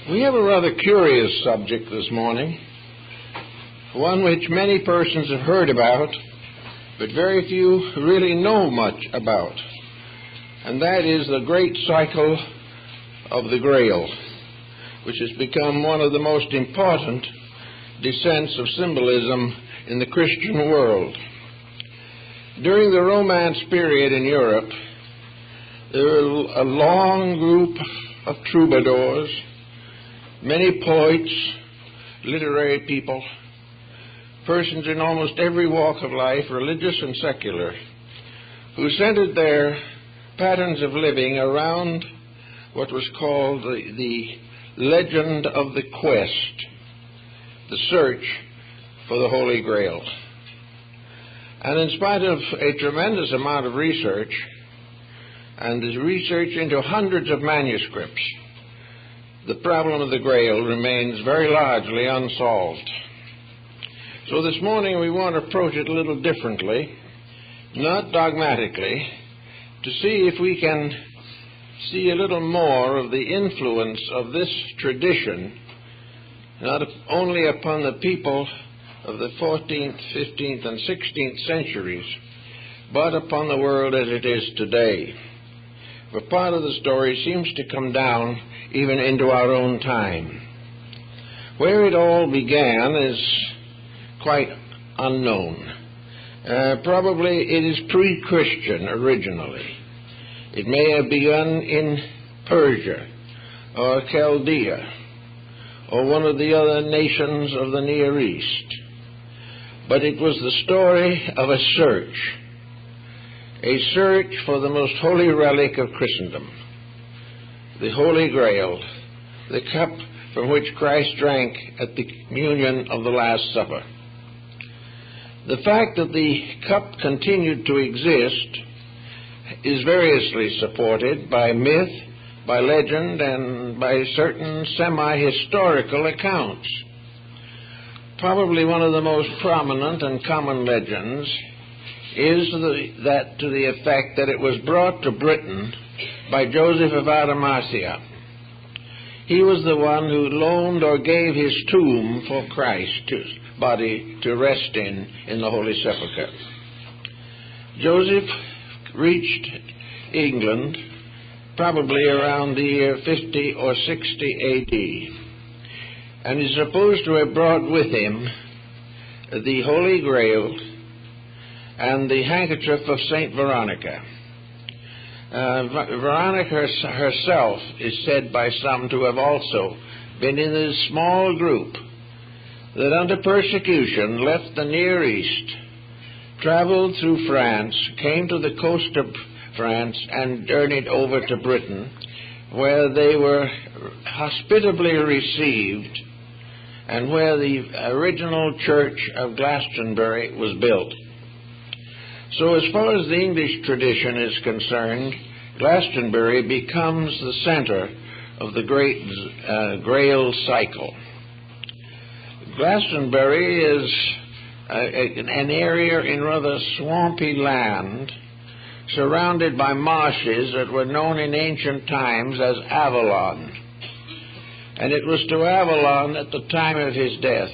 We have a rather curious subject this morning, one which many persons have heard about, but very few really know much about, and that is the great cycle of the Grail, which has become one of the most important descents of symbolism in the Christian world. During the Romance period in Europe, there were a long group of troubadours, many poets, literary people, persons in almost every walk of life, religious and secular, who centered their patterns of living around what was called the legend of the quest, the search for the Holy Grail. And in spite of a tremendous amount of research, and the research into hundreds of manuscripts, the problem of the Grail remains very largely unsolved. So this morning we want to approach it a little differently, not dogmatically, to see if we can see a little more of the influence of this tradition, not only upon the people of the 14th, 15th, and 16th centuries, but upon the world as it is today. For part of the story seems to come down even into our own time. Where it all began is quite unknown. Probably it is pre-Christian originally. It may have begun in Persia or Chaldea or one of the other nations of the Near East. But it was the story of a search for the most holy relic of Christendom, the Holy Grail, the cup from which Christ drank at the communion of the Last Supper. The fact that the cup continued to exist is variously supported by myth, by legend, and by certain semi-historical accounts. Probably one of the most prominent and common legends is that to the effect that it was brought to Britain by Joseph of Arimathea. He was the one who loaned or gave his tomb for Christ's body to rest in the Holy Sepulchre. Joseph reached England probably around the year 50 or 60 A.D., and is supposed to have brought with him the Holy Grail and the handkerchief of Saint Veronica. Veronica herself is said by some to have also been in this small group that under persecution left the Near East, traveled through France, came to the coast of France, and journeyed over to Britain, where they were hospitably received and where the original church of Glastonbury was built. So as far as the English tradition is concerned, Glastonbury becomes the center of the great Grail cycle. Glastonbury is an area in rather swampy land surrounded by marshes that were known in ancient times as Avalon. And it was to Avalon at the time of his death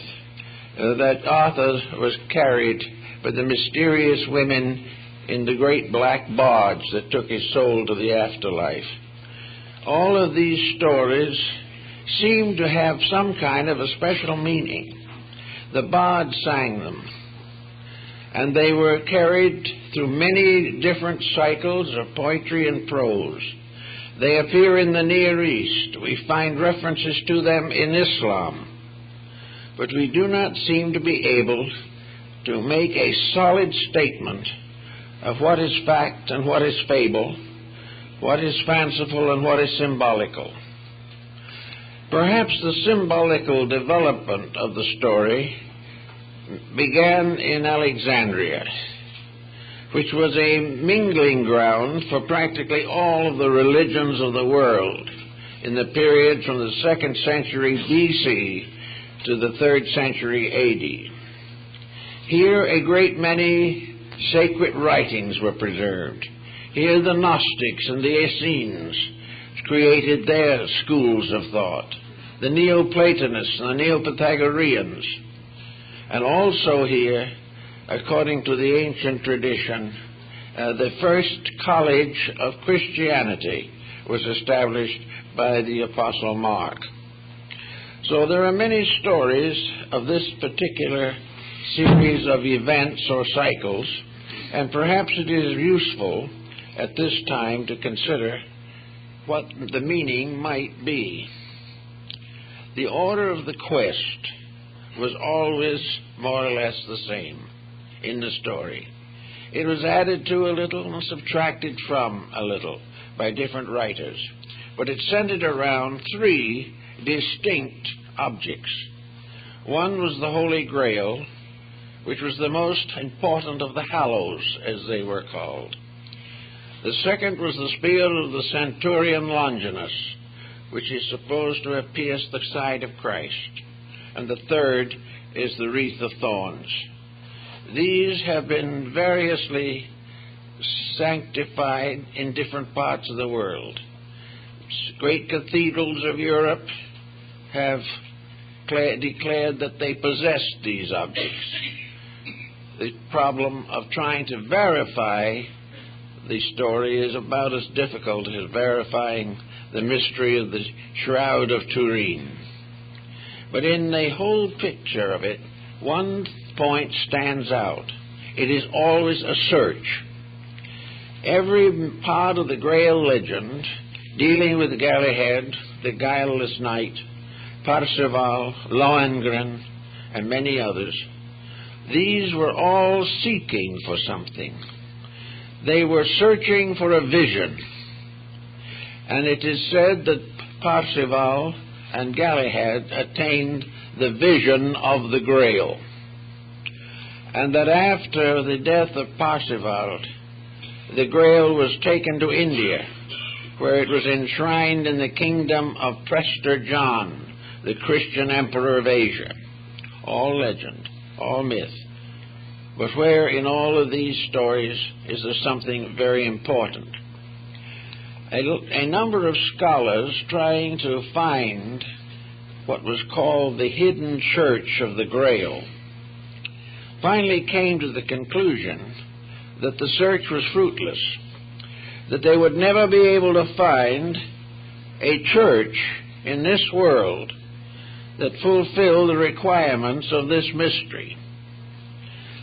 that Arthur was carried by the mysterious women in the great black barge that took his soul to the afterlife. All of these stories seem to have some kind of a special meaning. The bards sang them, and they were carried through many different cycles of poetry and prose. They appear in the Near East. We find references to them in Islam, but we do not seem to be able to make a solid statement of what is fact and what is fable, what is fanciful and what is symbolical. Perhaps the symbolical development of the story began in Alexandria, which was a mingling ground for practically all of the religions of the world in the period from the 2nd century B.C. to the 3rd century A.D. Here a great many sacred writings were preserved. Here the Gnostics and the Essenes created their schools of thought. the Neoplatonists and the Neo-Pythagoreans, and also here, according to the ancient tradition, the first college of Christianity was established by the Apostle Mark. So there are many stories of this particular series of events or cycles, and perhaps it is useful at this time to consider what the meaning might be. The order of the quest was always more or less the same in the story. It was added to a little and subtracted from a little by different writers, but it centered around three distinct objects. One was the Holy Grail, which was the most important of the hallows, as they were called. The second was the spear of the centurion Longinus, which is supposed to have pierced the side of Christ. And the third is the wreath of thorns. These have been variously sanctified in different parts of the world. Great cathedrals of Europe have declared that they possess these objects. The problem of trying to verify the story is about as difficult as verifying the mystery of the Shroud of Turin. But in the whole picture of it, one point stands out. It is always a search. Every part of the Grail legend, dealing with Galahad, the guileless knight, Parsifal, Lohengrin, and many others, these were all seeking for something. They were searching for a vision. And it is said that Parsifal and Galahad attained the vision of the Grail. And that after the death of Parsifal, the Grail was taken to India, where it was enshrined in the kingdom of Prester John, the Christian emperor of Asia. All legend, all myth. But where in all of these stories is there something very important? A number of scholars trying to find what was called the hidden church of the Grail finally came to the conclusion that the search was fruitless, that they would never be able to find a church in this world that fulfilled the requirements of this mystery.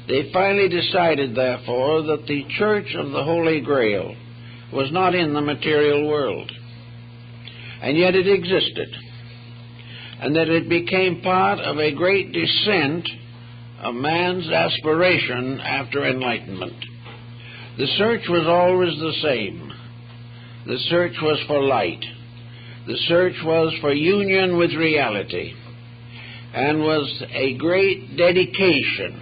They finally decided, therefore, that the church of the Holy Grail was not in the material world, and yet it existed, and that it became part of a great descent of man's aspiration after enlightenment. The search was always the same. The search was for light. The search was for union with reality, and was a great dedication,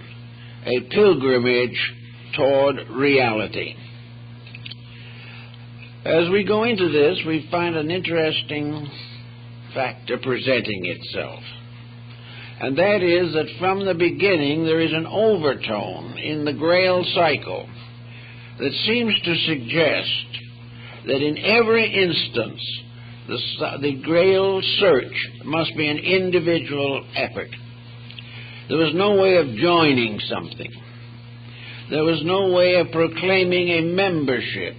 a pilgrimage toward reality. As we go into this, we find an interesting factor presenting itself. And that is that from the beginning there is an overtone in the Grail cycle that seems to suggest that in every instance the Grail search must be an individual effort. There was no way of joining something. There was no way of proclaiming a membership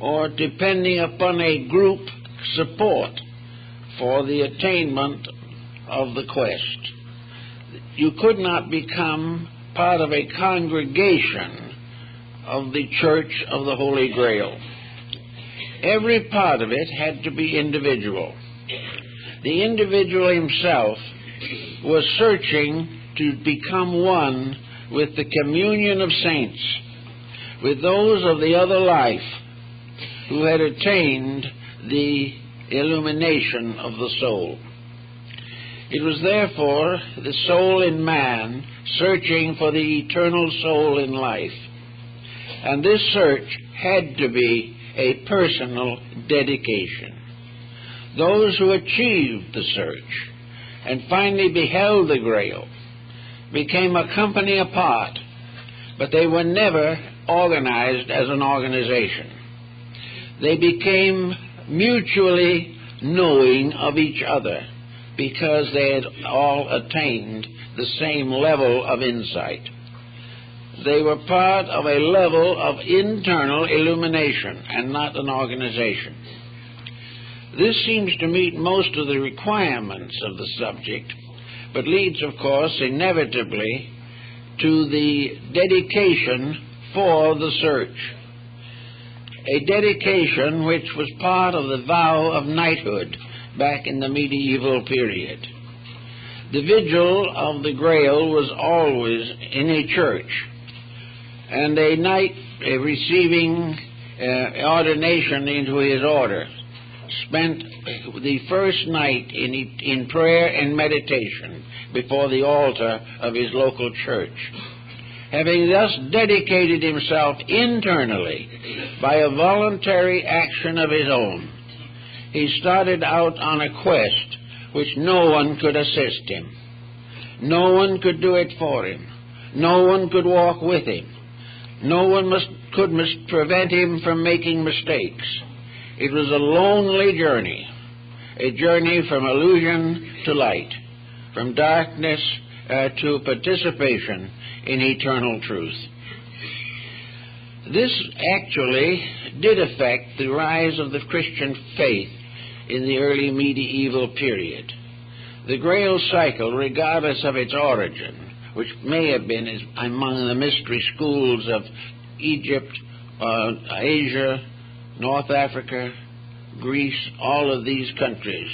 or depending upon a group support for the attainment of the quest. You could not become part of a congregation of the Church of the Holy Grail. Every part of it had to be individual. The individual himself was searching to become one with the communion of saints, with those of the other life who had attained the illumination of the soul. It was therefore the soul in man searching for the eternal soul in life. And this search had to be a personal dedication. Those who achieved the search and finally beheld the Grail became a company apart, but they were never organized as an organization. They became mutually knowing of each other, because they had all attained the same level of insight. They were part of a level of internal illumination and not an organization. This seems to meet most of the requirements of the subject, but leads, of course, inevitably to the dedication for the search. A dedication which was part of the vow of knighthood back in the medieval period. The vigil of the Grail was always in a church, and a knight receiving ordination into his order spent the first night in prayer and meditation before the altar of his local church. Having thus dedicated himself internally by a voluntary action of his own, he started out on a quest which no one could assist him. No one could do it for him. No one could walk with him. No one could prevent him from making mistakes. It was a lonely journey, a journey from illusion to light, from darkness to participation in eternal truth. This actually did affect the rise of the Christian faith in the early medieval period. The Grail cycle, regardless of its origin, which may have been among the mystery schools of Egypt, Asia, North Africa, Greece, all of these countries,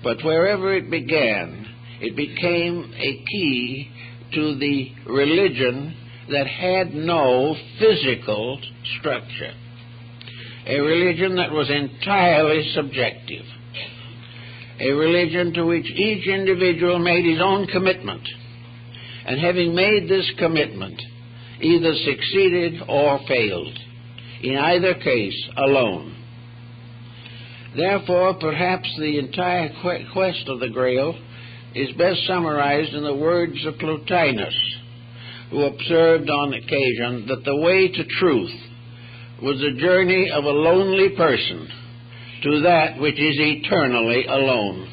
but wherever it began, it became a key to the religion that had no physical structure, a religion that was entirely subjective, a religion to which each individual made his own commitment, and having made this commitment, either succeeded or failed, in either case alone. Therefore, perhaps the entire quest of the Grail is best summarized in the words of Plotinus, who observed on occasion that the way to truth was the journey of a lonely person to that which is eternally alone.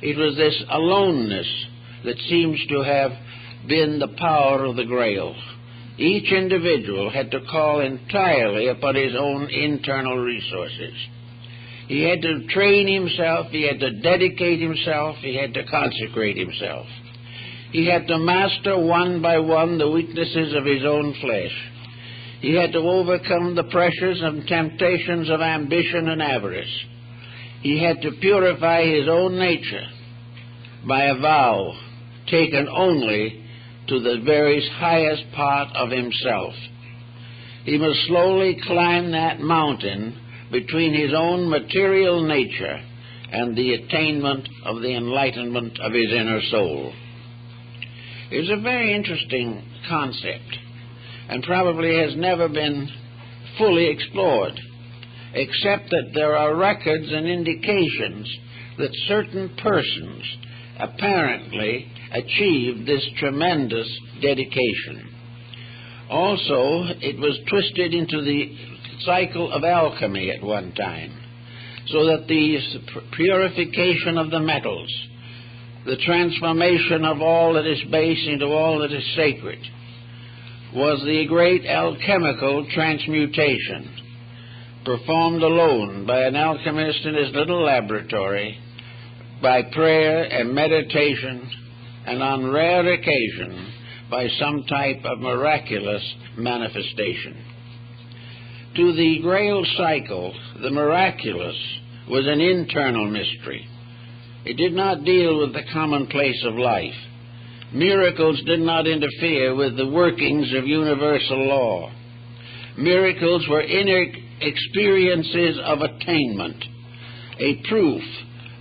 It was this aloneness that seems to have been the power of the Grail. Each individual had to call entirely upon his own internal resources. He had to train himself, he had to dedicate himself, he had to consecrate himself. He had to master one by one the weaknesses of his own flesh. He had to overcome the pressures and temptations of ambition and avarice. He had to purify his own nature by a vow taken only to the very highest part of himself. He must slowly climb that mountain between his own material nature and the attainment of the enlightenment of his inner soul. It's a very interesting concept, and probably has never been fully explored, except that there are records and indications that certain persons apparently achieved this tremendous dedication. Also, it was twisted into the cycle of alchemy at one time, so that the purification of the metals, the transformation of all that is base into all that is sacred, was the great alchemical transmutation, performed alone by an alchemist in his little laboratory, by prayer and meditation, and on rare occasion by some type of miraculous manifestation. To the Grail cycle, the miraculous was an internal mystery. It did not deal with the commonplace of life. Miracles did not interfere with the workings of universal law. Miracles were inner experiences of attainment, a proof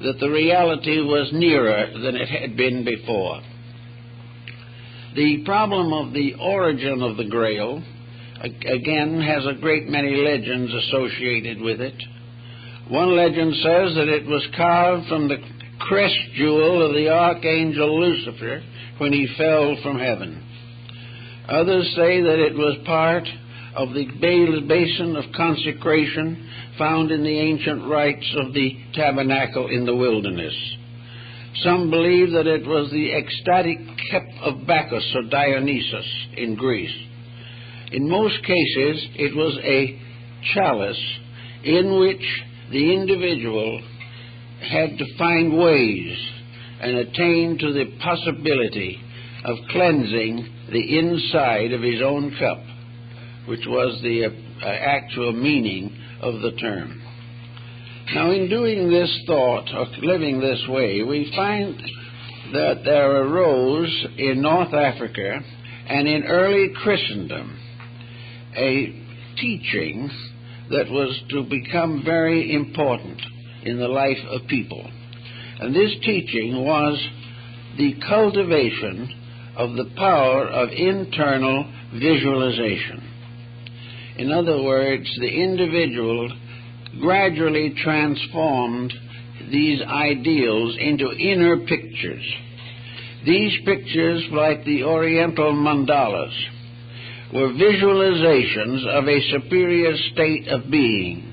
that the reality was nearer than it had been before. The problem of the origin of the Grail, again, has a great many legends associated with it. One legend says that it was carved from the crest jewel of the archangel Lucifer when he fell from heaven. Others say that it was part of the basin of consecration found in the ancient rites of the tabernacle in the wilderness. Some believe that it was the ecstatic cup of Bacchus or Dionysus in Greece. In most cases, it was a chalice in which the individual had to find ways and attain to the possibility of cleansing the inside of his own cup, which was the actual meaning of the term. Now, in doing this thought, or living this way, we find that there arose in North Africa and in early Christendom a teaching that was to become very important in the life of people. And this teaching was the cultivation of the power of internal visualization. In other words, the individual gradually transformed these ideals into inner pictures. These pictures, like the Oriental mandalas, were visualizations of a superior state of being,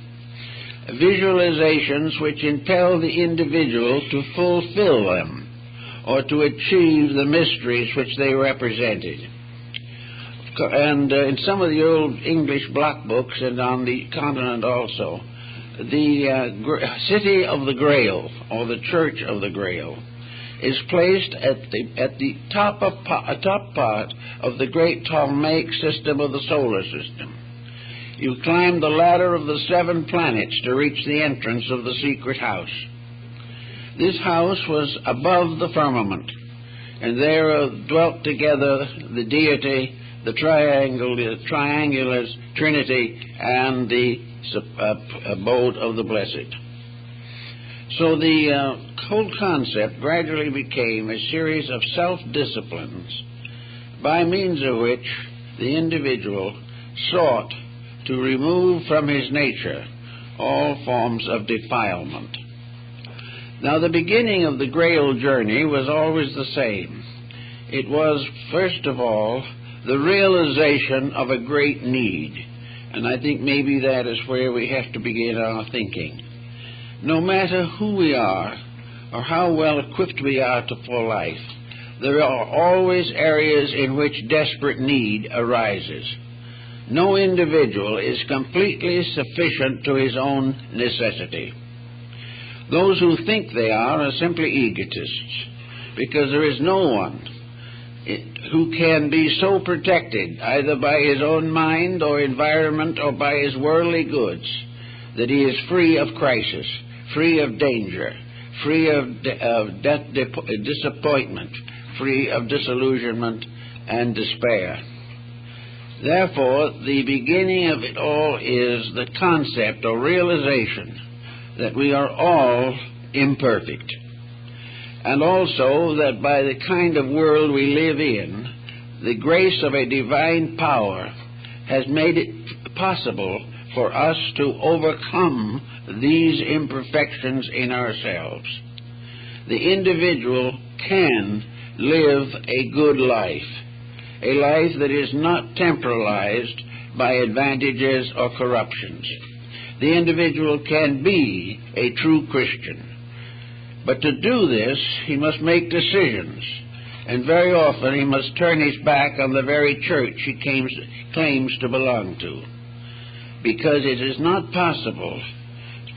visualizations which impel the individual to fulfill them or to achieve the mysteries which they represented. And in some of the old English block books, and on the continent also, the city of the Grail, or the Church of the Grail, is placed at the top part of the great Ptolemaic system of the solar system. You climb the ladder of the 7 planets to reach the entrance of the secret house. This house was above the firmament, and there dwelt together the deity, the triangular Trinity, and the abode of the blessed. So the whole concept gradually became a series of self-disciplines by means of which the individual sought to remove from his nature all forms of defilement. Now, the beginning of the Grail journey was always the same. It was, first of all, the realization of a great need, and I think maybe that is where we have to begin our thinking. No matter who we are or how well equipped we are for life, there are always areas in which desperate need arises. No individual is completely sufficient to his own necessity. Those who think they are simply egotists, because there is no one who can be so protected either by his own mind or environment or by his worldly goods that he is free of crisis, free of danger, free of disappointment, free of disillusionment and despair. Therefore, the beginning of it all is the concept or realization that we are all imperfect, and also that by the kind of world we live in, the grace of a divine power has made it possible for us to overcome these imperfections in ourselves. The individual can live a good life, a life that is not temporalized by advantages or corruptions. The individual can be a true Christian. But to do this, he must make decisions, and very often he must turn his back on the very church he claims to belong to, because it is not possible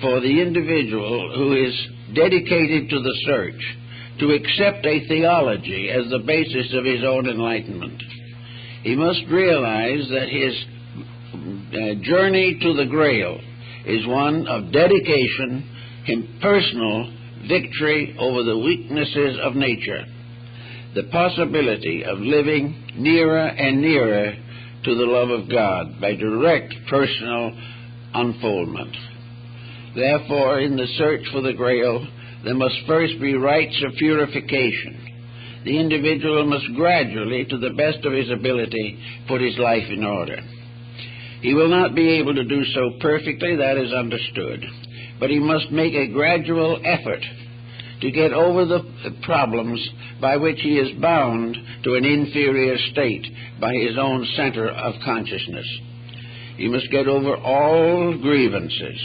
for the individual who is dedicated to the search to accept a theology as the basis of his own enlightenment. He must realize that his journey to the Grail is one of dedication and personal victory over the weaknesses of nature, the possibility of living nearer and nearer to the love of God by direct personal unfoldment. Therefore, in the search for the Grail, there must first be rites of purification. The individual must gradually, to the best of his ability, put his life in order. He will not be able to do so perfectly, that is understood, but he must make a gradual effort to get over the problems by which he is bound to an inferior state by his own center of consciousness. He must get over all grievances.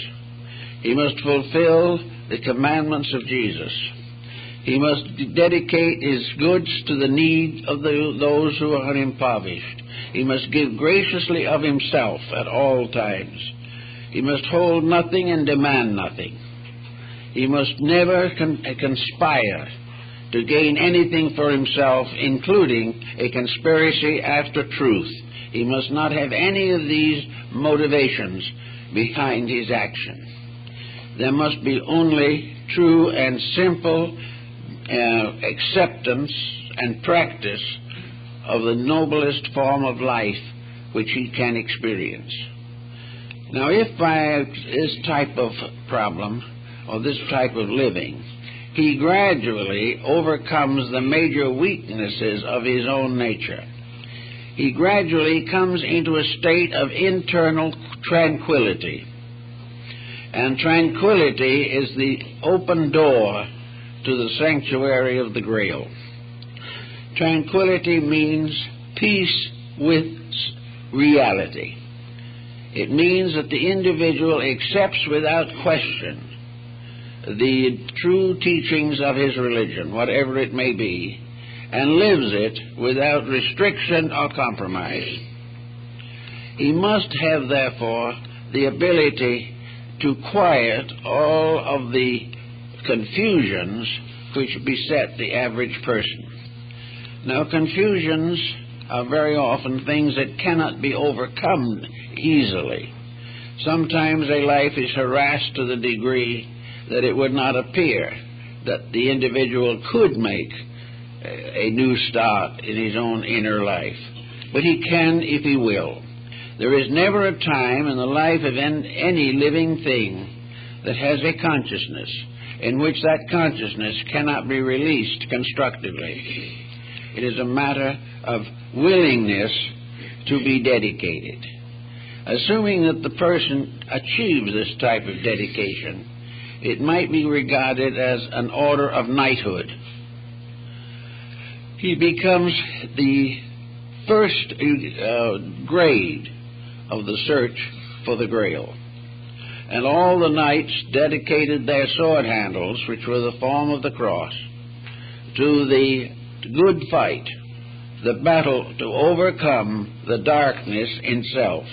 He must fulfill the commandments of Jesus. He must dedicate his goods to the need of those who are impoverished. He must give graciously of himself at all times. He must hold nothing and demand nothing. He must never conspire to gain anything for himself, including a conspiracy after truth. He must not have any of these motivations behind his action. There must be only true and simple acceptance and practice of the noblest form of life which he can experience. Now, if by this type of problem or this type of living, he gradually overcomes the major weaknesses of his own nature, he gradually comes into a state of internal tranquility. And tranquility is the open door to the sanctuary of the Grail. Tranquility means peace with reality. It means that the individual accepts without question the true teachings of his religion, whatever it may be, and lives it without restriction or compromise. He must have, therefore, the ability to quiet all of the confusions which beset the average person. Now, confusions are very often things that cannot be overcome easily. Sometimes a life is harassed to the degree that it would not appear that the individual could make a new start in his own inner life. But he can if he will. There is never a time in the life of any living thing that has a consciousness in which that consciousness cannot be released constructively. It is a matter of willingness to be dedicated. Assuming that the person achieves this type of dedication, it might be regarded as an order of knighthood. He becomes the first grade of the search for the Grail. And all the knights dedicated their sword handles, which were the form of the cross, to the good fight, the battle to overcome the darkness in self,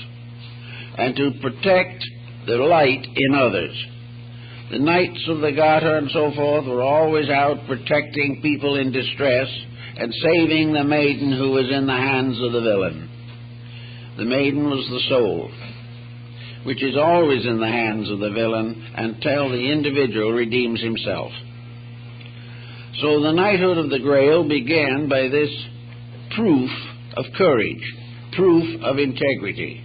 and to protect the light in others. The Knights of the Garter and so forth were always out protecting people in distress and saving the maiden who was in the hands of the villain. The maiden was the soul, which is always in the hands of the villain until the individual redeems himself. So the knighthood of the Grail began by this proof of courage, proof of integrity.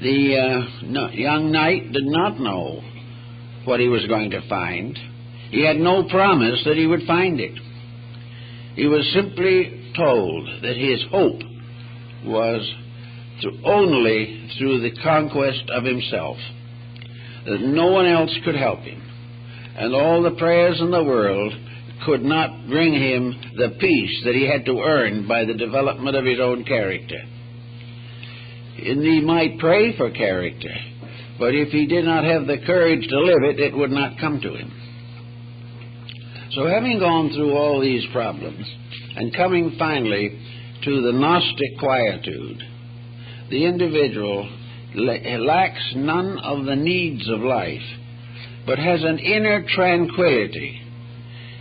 The young knight did not know what he was going to find. He had no promise that he would find it. He was simply told that his hope was only through the conquest of himself, that no one else could help him, and all the prayers in the world could not bring him the peace that he had to earn by the development of his own character. And he might pray for character, but if he did not have the courage to live it, it would not come to him. So having gone through all these problems, and coming finally to the Gnostic quietude, the individual lacks none of the needs of life, but has an inner tranquility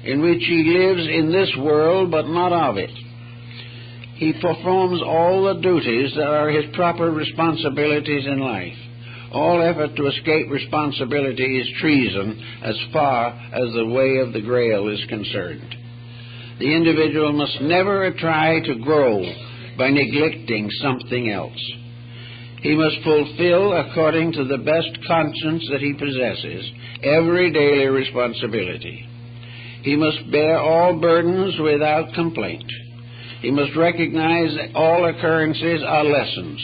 in which he lives in this world, but not of it. He performs all the duties that are his proper responsibilities in life. All effort to escape responsibility is treason as far as the way of the Grail is concerned. The individual must never try to grow by neglecting something else. He must fulfill, according to the best conscience that he possesses, every daily responsibility. He must bear all burdens without complaint. He must recognize that all occurrences are lessons,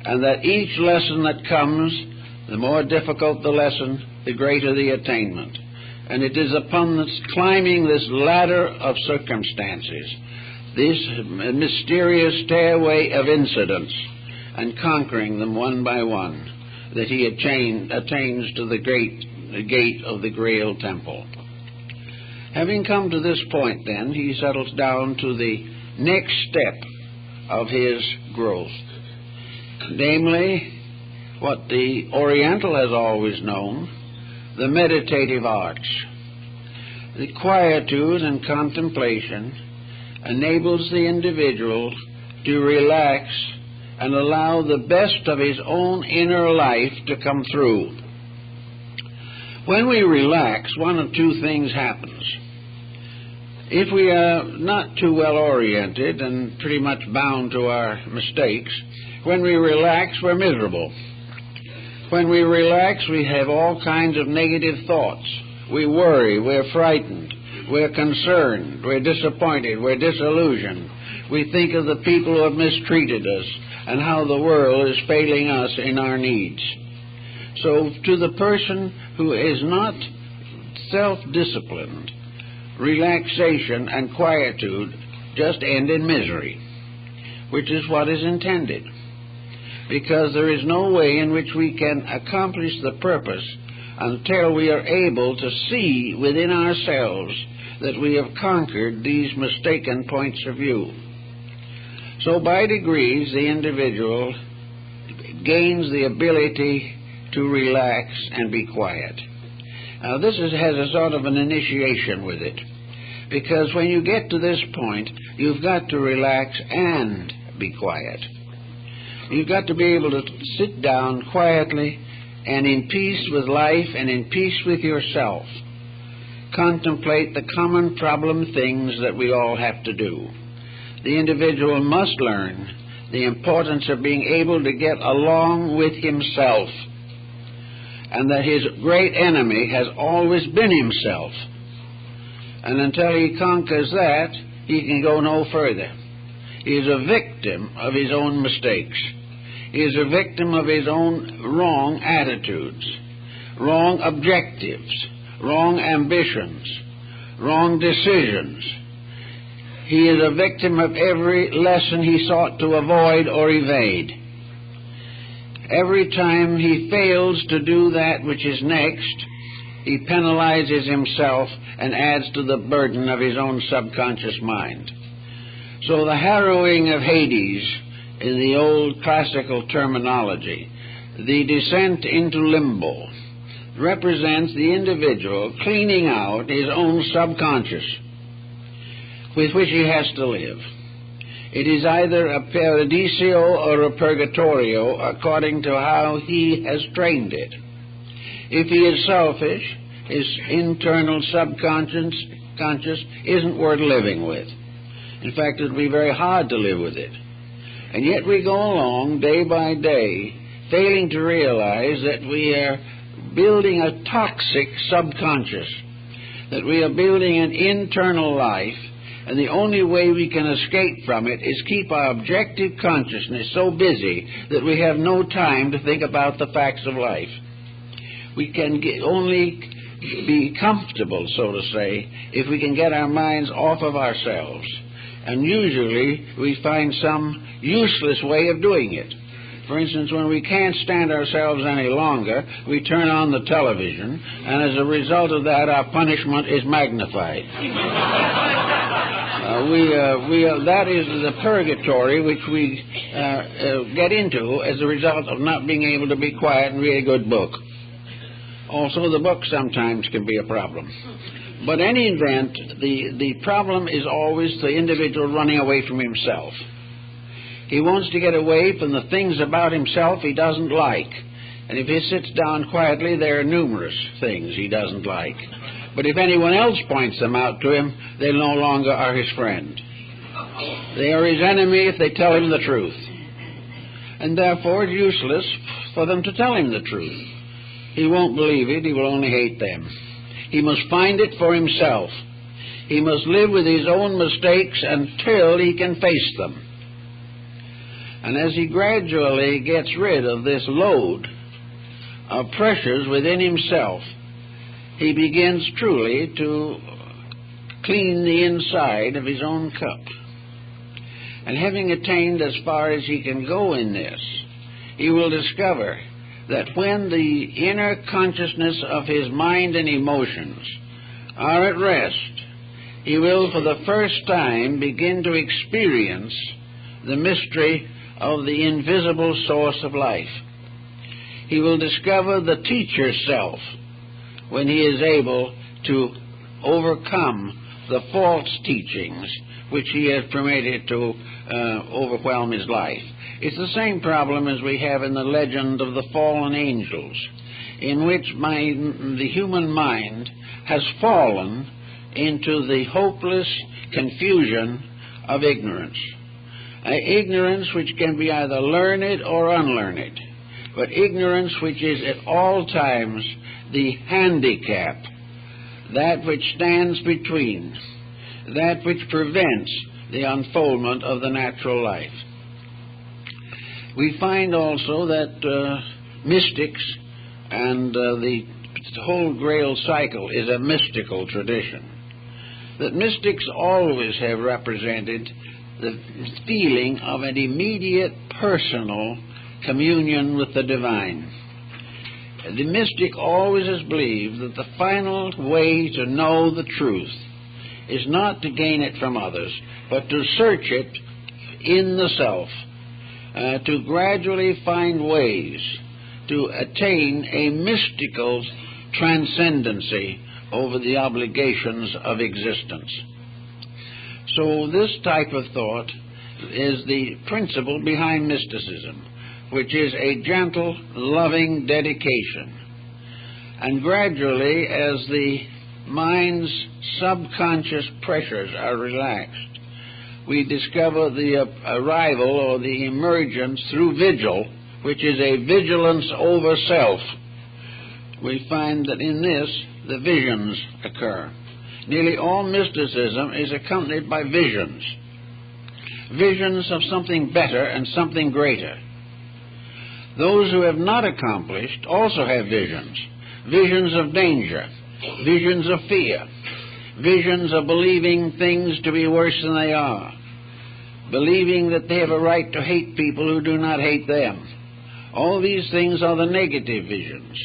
and that each lesson that comes, the more difficult the lesson, the greater the attainment. And it is upon this climbing this ladder of circumstances, this mysterious stairway of incidents, and conquering them one by one, that he attains to the great gate of the Grail temple. Having come to this point, then, he settles down to the next step of his growth, namely, what the Oriental has always known, the meditative arts. The quietude and contemplation enables the individual to relax and allow the best of his own inner life to come through. When we relax, one of two things happens. If we are not too well oriented and pretty much bound to our mistakes, when we relax, we're miserable. When we relax, we have all kinds of negative thoughts. We worry, we're frightened, we're concerned, we're disappointed, we're disillusioned. We think of the people who have mistreated us and how the world is failing us in our needs. So to the person who is not self-disciplined, relaxation and quietude just end in misery, which is what is intended, because there is no way in which we can accomplish the purpose until we are able to see within ourselves that we have conquered these mistaken points of view. So by degrees, the individual gains the ability to relax and be quiet. Now this has a sort of an initiation with it, because when you get to this point, you've got to relax and be quiet. You've got to be able to sit down quietly and in peace with life and in peace with yourself. Contemplate the common problem things that we all have to do. The individual must learn the importance of being able to get along with himself, and that his great enemy has always been himself. And until he conquers that, he can go no further. He is a victim of his own mistakes. He is a victim of his own wrong attitudes, wrong objectives, wrong ambitions, wrong decisions. He is a victim of every lesson he sought to avoid or evade. Every time he fails to do that which is next, he penalizes himself and adds to the burden of his own subconscious mind. So the harrowing of Hades, in the old classical terminology, the descent into limbo, represents the individual cleaning out his own subconscious with which he has to live. It is either a paradiso or a purgatorio according to how he has trained it. If he is selfish, his internal subconscious isn't worth living with. In fact, it would be very hard to live with it. And yet we go along day by day, failing to realize that we are building a toxic subconscious, that we are building an internal life, and the only way we can escape from it is keep our objective consciousness so busy that we have no time to think about the facts of life. We can only be comfortable, so to say, if we can get our minds off of ourselves. And usually we find some useless way of doing it. For instance, when we can't stand ourselves any longer, we turn on the television, and as a result of that, our punishment is magnified. That is the purgatory which we get into as a result of not being able to be quiet and read a good book. Also, the book sometimes can be a problem. But in any event, the problem is always the individual running away from himself. He wants to get away from the things about himself he doesn't like. And if he sits down quietly, there are numerous things he doesn't like. But if anyone else points them out to him, they no longer are his friend. They are his enemy if they tell him the truth. And therefore it's useless for them to tell him the truth. He won't believe it, he will only hate them. He must find it for himself. He must live with his own mistakes until he can face them. And as he gradually gets rid of this load of pressures within himself, he begins truly to clean the inside of his own cup. And having attained as far as he can go in this, he will discover that when the inner consciousness of his mind and emotions are at rest, he will for the first time begin to experience the mystery of the invisible source of life. He will discover the teacher self when he is able to overcome the false teachings which he has permitted to overwhelm his life. It's the same problem as we have in the legend of the fallen angels, in which the human mind has fallen into the hopeless confusion of ignorance. Ignorance which can be either learned or unlearned, but ignorance which is at all times the handicap, that which stands between, that which prevents the unfoldment of the natural life. We find also that mystics and the whole Grail cycle is a mystical tradition, that mystics always have represented the feeling of an immediate personal communion with the divine. The mystic always has believed that the final way to know the truth is not to gain it from others, but to search it in the self, to gradually find ways to attain a mystical transcendency over the obligations of existence. So this type of thought is the principle behind mysticism, which is a gentle, loving dedication. And gradually, as the mind's subconscious pressures are relaxed, we discover the arrival or the emergence through vigil, which is a vigilance over self. We find that in this, the visions occur. Nearly all mysticism is accompanied by visions. Visions of something better and something greater. Those who have not accomplished also have visions. Visions of danger, visions of fear, visions of believing things to be worse than they are, believing that they have a right to hate people who do not hate them. All these things are the negative visions.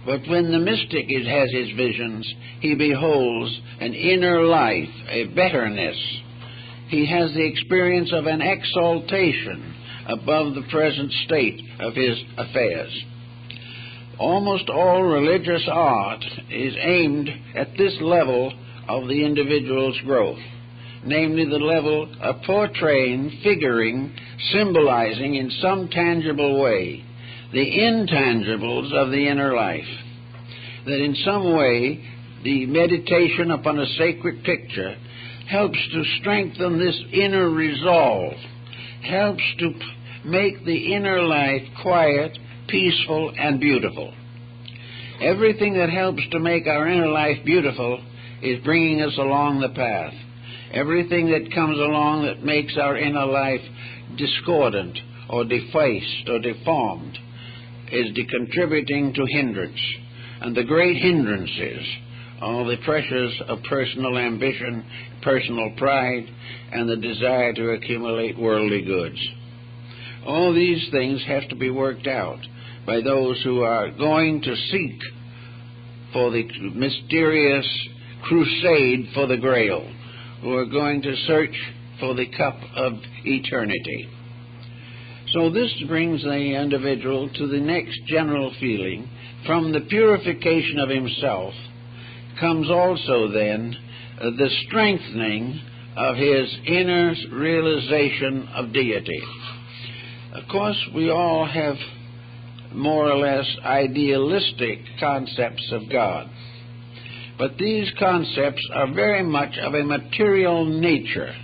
But when the mystic has his visions, he beholds an inner life, a betterness. He has the experience of an exaltation above the present state of his affairs. Almost all religious art is aimed at this level of the individual's growth, namely the level of portraying, figuring, symbolizing in some tangible way the intangibles of the inner life, that in some way the meditation upon a sacred picture helps to strengthen this inner resolve, helps to make the inner life quiet, peaceful, and beautiful. Everything that helps to make our inner life beautiful is bringing us along the path. Everything that comes along that makes our inner life discordant or defaced or deformed is contributing to hindrance. And the great hindrances are the pressures of personal ambition, personal pride, and the desire to accumulate worldly goods. All these things have to be worked out by those who are going to seek for the mysterious crusade for the Grail, who are going to search for the cup of eternity. So this brings the individual to the next general feeling. From the purification of himself comes also then the strengthening of his inner realization of deity. Of course, we all have more or less idealistic concepts of God, but these concepts are very much of a material nature.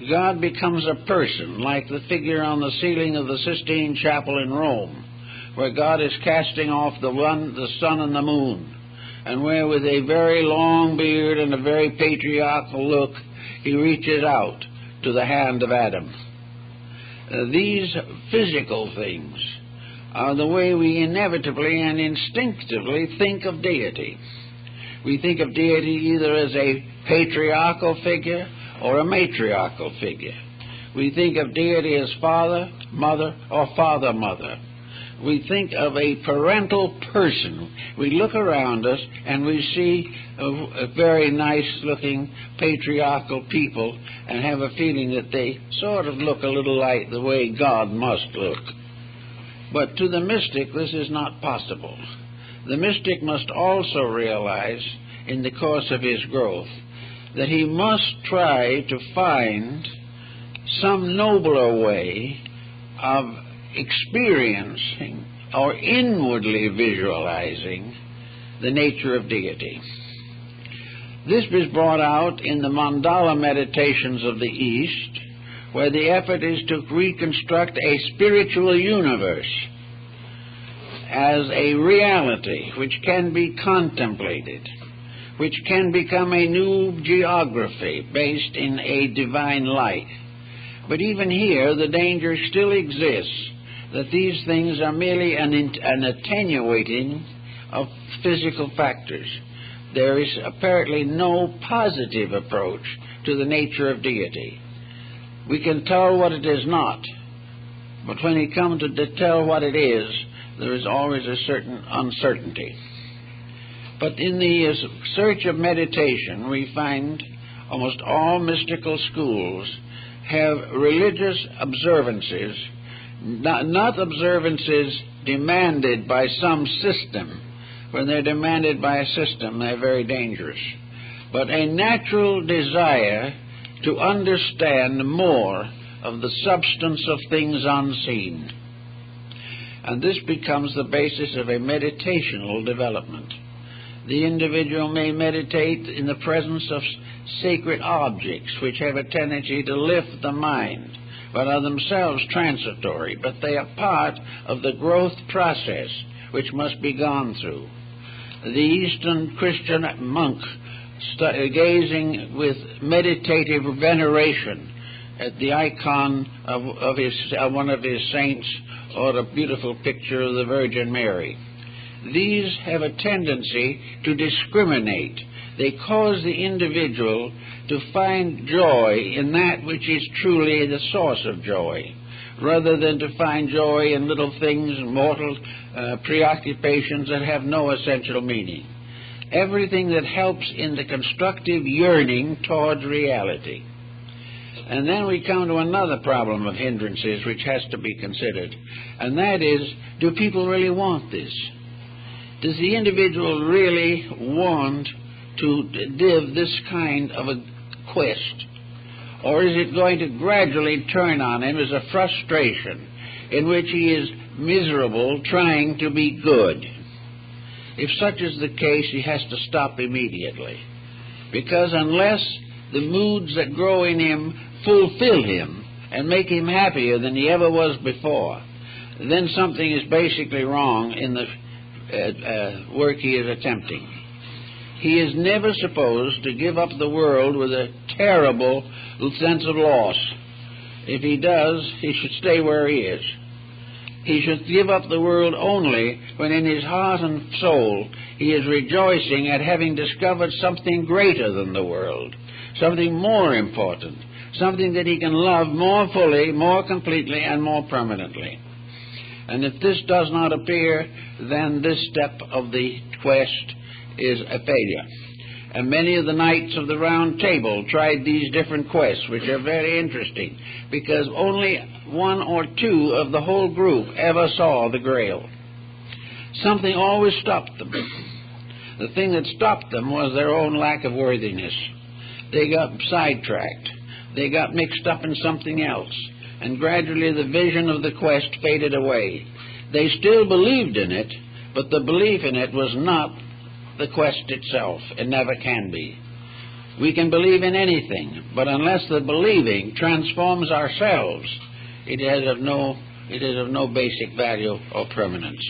God becomes a person, like the figure on the ceiling of the Sistine Chapel in Rome, where God is casting off the sun and the moon, and where with a very long beard and a very patriarchal look, he reaches out to the hand of Adam. These physical things are the way we inevitably and instinctively think of deity. We think of deity either as a patriarchal figure or a matriarchal figure. We think of deity as father, mother, or father-mother. we think of a parental person. We look around us and we see a very nice-looking patriarchal people and have a feeling that they sort of look a little like the way God must look. But to the mystic, this is not possible. The mystic must also realize, in the course of his growth, that he must try to find some nobler way of experiencing or inwardly visualizing the nature of deity. This is brought out in the mandala meditations of the East, where the effort is to reconstruct a spiritual universe as a reality which can be contemplated, which can become a new geography based in a divine light. But even here, the danger still exists that these things are merely an attenuating of physical factors. There is apparently no positive approach to the nature of deity. We can tell what it is not, but when we come to tell what it is, there is always a certain uncertainty. But in the search of meditation, we find almost all mystical schools have religious observances, not observances demanded by some system. When they're demanded by a system, they're very dangerous. But a natural desire to understand more of the substance of things unseen. And this becomes the basis of a meditational development. The individual may meditate in the presence of sacred objects which have a tendency to lift the mind, but are themselves transitory, but they are part of the growth process which must be gone through. The Eastern Christian monk gazing with meditative veneration at the icon of one of his saints or a beautiful picture of the Virgin Mary. These have a tendency to discriminate. They cause the individual to find joy in that which is truly the source of joy, rather than to find joy in little things, mortal preoccupations that have no essential meaning. Everything that helps in the constructive yearning towards reality. And then we come to another problem of hindrances which has to be considered, and that is, do people really want this? Does the individual really want to live this kind of a quest? Or is it going to gradually turn on him as a frustration in which he is miserable trying to be good? If such is the case, he has to stop immediately. Because unless the moods that grow in him fulfill him and make him happier than he ever was before, then something is basically wrong in the work he is attempting. He is never supposed to give up the world with a terrible sense of loss. If he does, he should stay where he is. He should give up the world only when in his heart and soul he is rejoicing at having discovered something greater than the world, something more important, something that he can love more fully, more completely, and more permanently. And if this does not appear, then this step of the quest is a failure. And many of the knights of the Round Table tried these different quests, which are very interesting, because only one or two of the whole group ever saw the Grail. Something always stopped them. The thing that stopped them was their own lack of worthiness. They got sidetracked. They got mixed up in something else. And gradually the vision of the quest faded away. They still believed in it, but the belief in it was not the quest itself. It never can be. We can believe in anything, but unless the believing transforms ourselves, it is of no basic value or permanence.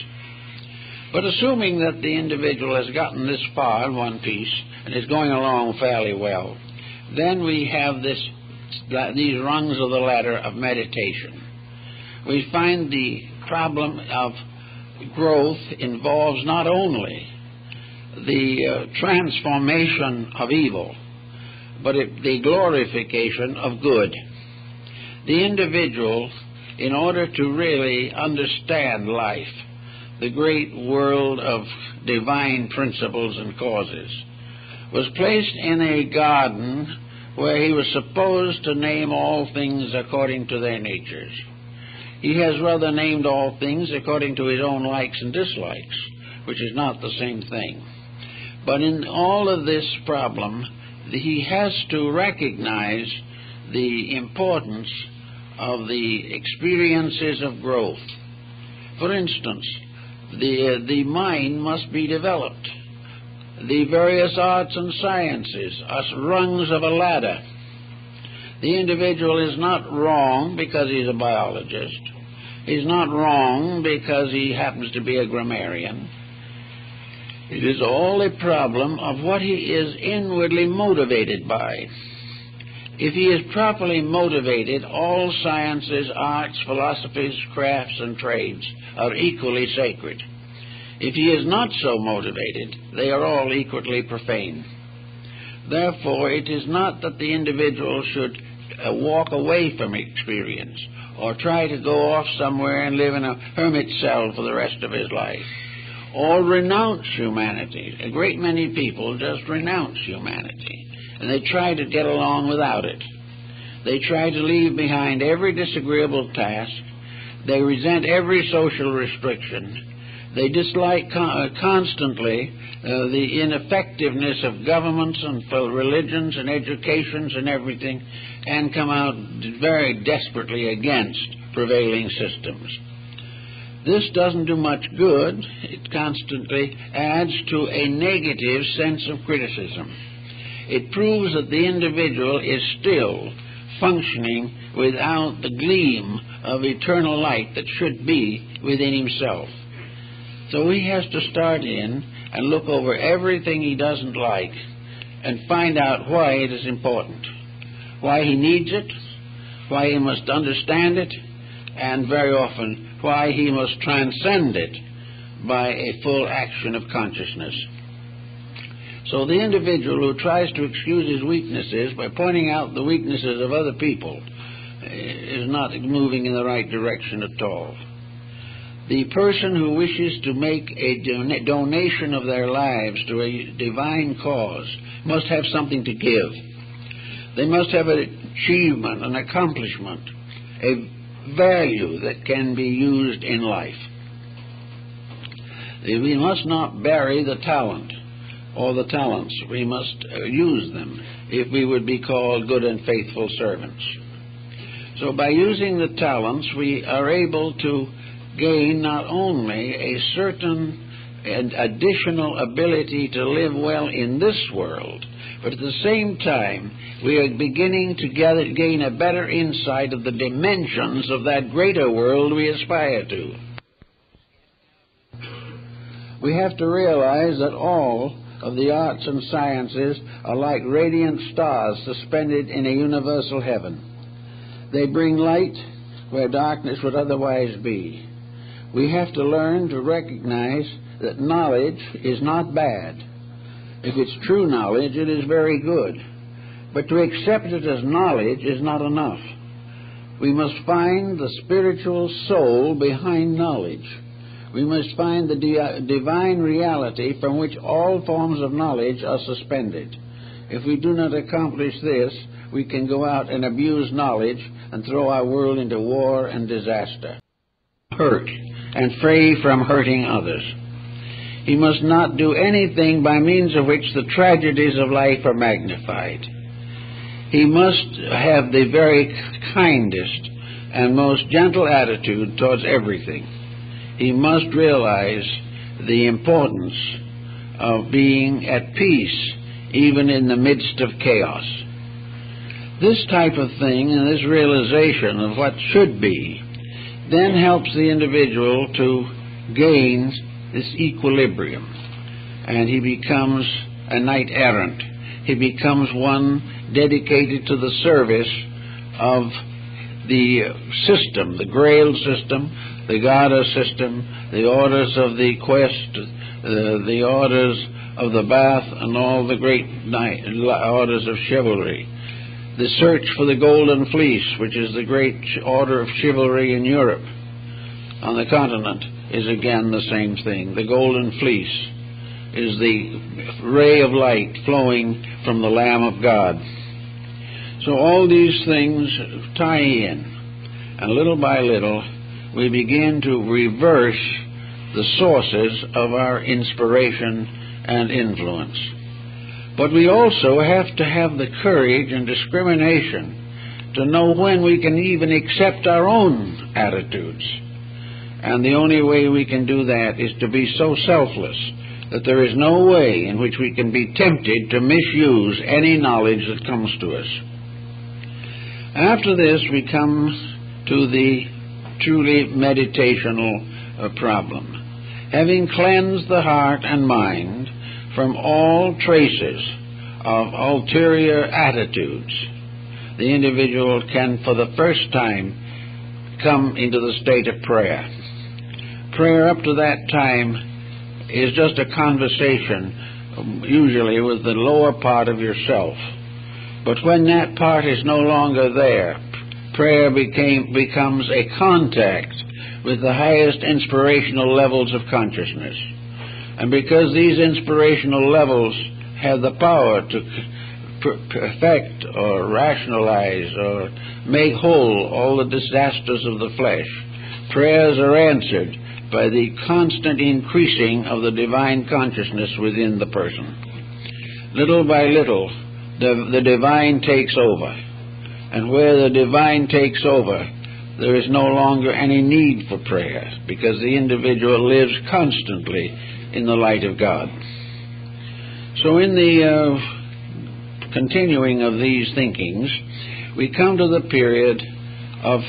But assuming that the individual has gotten this far in one piece and is going along fairly well, then we have these rungs of the ladder of meditation. We find the problem of growth involves not only the transformation of evil, but the glorification of good. The individual in order to really understand life, the great world of divine principles and causes, was placed in a garden where he was supposed to name all things according to their natures. He has rather named all things according to his own likes and dislikes, which is not the same thing. But in all of this problem, he has to recognize the importance of the experiences of growth. For instance, the mind must be developed. The various arts and sciences are rungs of a ladder. The individual is not wrong because he's a biologist. He's not wrong because he happens to be a grammarian. It is all a problem of what he is inwardly motivated by. If he is properly motivated, all sciences, arts, philosophies, crafts, and trades are equally sacred. If he is not so motivated, they are all equally profane. Therefore, it is not that the individual should walk away from experience or try to go off somewhere and live in a hermit cell for the rest of his life, or renounce humanity. A great many people just renounce humanity, and they try to get along without it. They try to leave behind every disagreeable task. They resent every social restriction. They dislike constantly the ineffectiveness of governments and religions and educations and everything, and come out very desperately against prevailing systems. This doesn't do much good. It constantly adds to a negative sense of criticism. It proves that the individual is still functioning without the gleam of eternal light that should be within himself. So he has to start in and look over everything he doesn't like and find out why it is important, why he needs it, why he must understand it, and very often why he must transcend it by a full action of consciousness. So the individual who tries to excuse his weaknesses by pointing out the weaknesses of other people is not moving in the right direction at all. The person who wishes to make a donation of their lives to a divine cause must have something to give. They must have an achievement, an accomplishment, a value that can be used in life. We must not bury the talent or the talents. We must use them if we would be called good and faithful servants. So by using the talents, we are able to gain not only a certain and additional ability to live well in this world, but at the same time we are beginning to gain a better insight of the dimensions of that greater world we aspire to. We have to realize that all of the arts and sciences are like radiant stars suspended in a universal heaven. They bring light where darkness would otherwise be. We have to learn to recognize that knowledge is not bad. If it's true knowledge, it is very good. But to accept it as knowledge is not enough. We must find the spiritual soul behind knowledge. We must find the divine reality from which all forms of knowledge are suspended. If we do not accomplish this, we can go out and abuse knowledge and throw our world into war and disaster. Hurt and free from hurting others. He must not do anything by means of which the tragedies of life are magnified. He must have the very kindest and most gentle attitude towards everything. He must realize the importance of being at peace even in the midst of chaos. This type of thing and this realization of what should be then helps the individual to gain this equilibrium, and he becomes a knight errant. He becomes one dedicated to the service of the system, the Grail system, the Garter system, the orders of the quest, the orders of the bath, and all the great orders of chivalry. The search for the golden fleece, which is the great order of chivalry in Europe, on the continent, is again the same thing. The golden fleece is the ray of light flowing from the Lamb of God. So all these things tie in, and little by little we begin to reverse the sources of our inspiration and influence. But we also have to have the courage and discrimination to know when we can even accept our own attitudes. And the only way we can do that is to be so selfless that there is no way in which we can be tempted to misuse any knowledge that comes to us. After this, we come to the truly meditational problem. Having cleansed the heart and mind from all traces of ulterior attitudes, the individual can, for the first time, come into the state of prayer. Prayer up to that time is just a conversation, usually with the lower part of yourself. But when that part is no longer there, prayer becomes a contact with the highest inspirational levels of consciousness. And because these inspirational levels have the power to perfect or rationalize or make whole all the disasters of the flesh, prayers are answered by the constant increasing of the divine consciousness within the person. Little by little, the divine takes over. And where the divine takes over, there is no longer any need for prayer, because the individual lives constantly in the light of God. So in the continuing of these thinkings, we come to the period of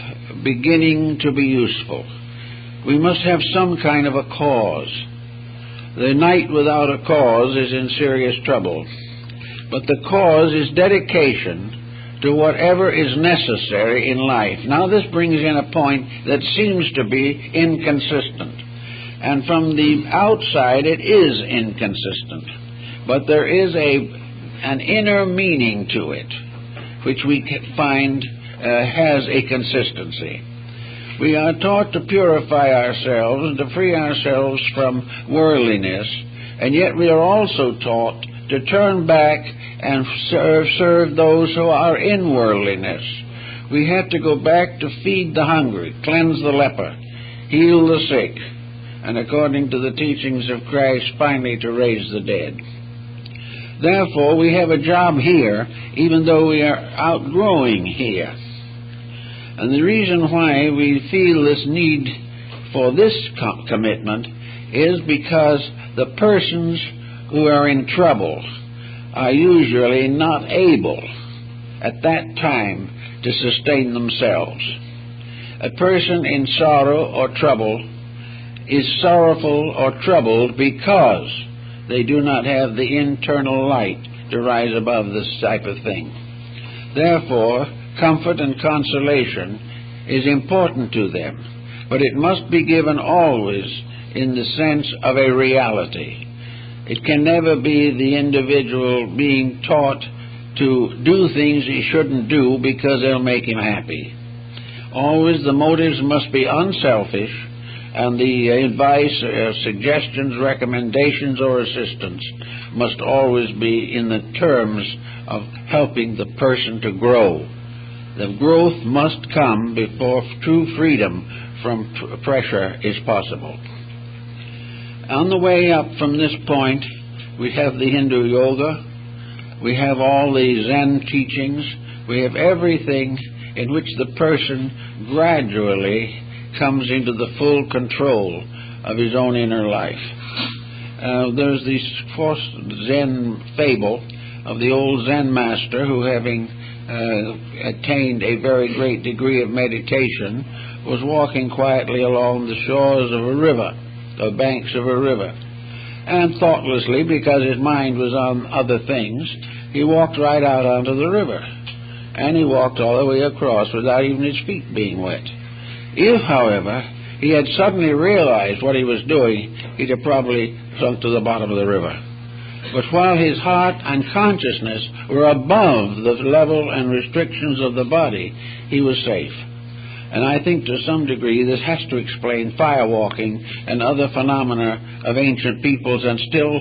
beginning to be useful. We must have some kind of a cause. The knight without a cause is in serious trouble. But the cause is dedication to whatever is necessary in life. Now this brings in a point that seems to be inconsistent. And from the outside it is inconsistent. But there is an inner meaning to it, which we find has a consistency. We are taught to purify ourselves and to free ourselves from worldliness, and yet we are also taught to turn back and serve those who are in worldliness. We have to go back to feed the hungry, cleanse the leper, heal the sick, and according to the teachings of Christ, finally to raise the dead. Therefore, we have a job here, even though we are outgrowing here. And the reason why we feel this need for this commitment is because the persons who are in trouble are usually not able at that time to sustain themselves. A person in sorrow or trouble is sorrowful or troubled because they do not have the internal light to rise above this type of thing. Therefore, comfort and consolation is important to them, but it must be given always in the sense of a reality. It can never be the individual being taught to do things he shouldn't do because they'll make him happy. Always the motives must be unselfish, and the advice, suggestions, recommendations, or assistance must always be in the terms of helping the person to grow. The growth must come before true freedom from pressure is possible. On the way up from this point, we have the Hindu yoga, we have all the Zen teachings, we have everything in which the person gradually comes into the full control of his own inner life. There's this Zen fable of the old Zen master who, having attained a very great degree of meditation, was walking quietly along the shores of a river, the banks of a river, and thoughtlessly, because his mind was on other things, he walked right out onto the river, and he walked all the way across without even his feet being wet. If, however, he had suddenly realized what he was doing, he'd have probably sunk to the bottom of the river. But while his heart and consciousness were above the level and restrictions of the body, he was safe. And I think to some degree this has to explain firewalking and other phenomena of ancient peoples and still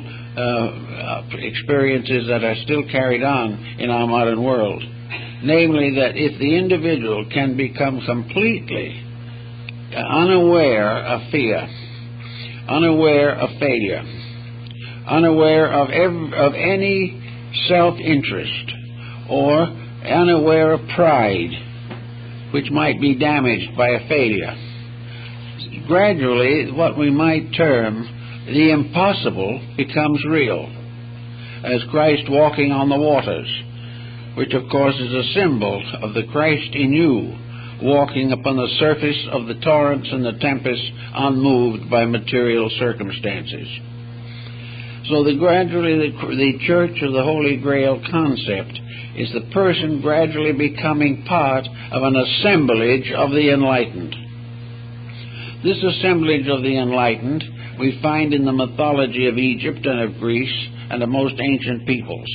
experiences that are still carried on in our modern world. Namely, that if the individual can become completely unaware of fear, unaware of failure, unaware of any self-interest, or unaware of pride, which might be damaged by a failure, gradually what we might term the impossible becomes real, as Christ walking on the waters, which of course is a symbol of the Christ in you, walking upon the surface of the torrents and the tempests, unmoved by material circumstances. So gradually the Church of the Holy Grail concept is the person gradually becoming part of an assemblage of the enlightened. This assemblage of the enlightened we find in the mythology of Egypt and of Greece and of most ancient peoples.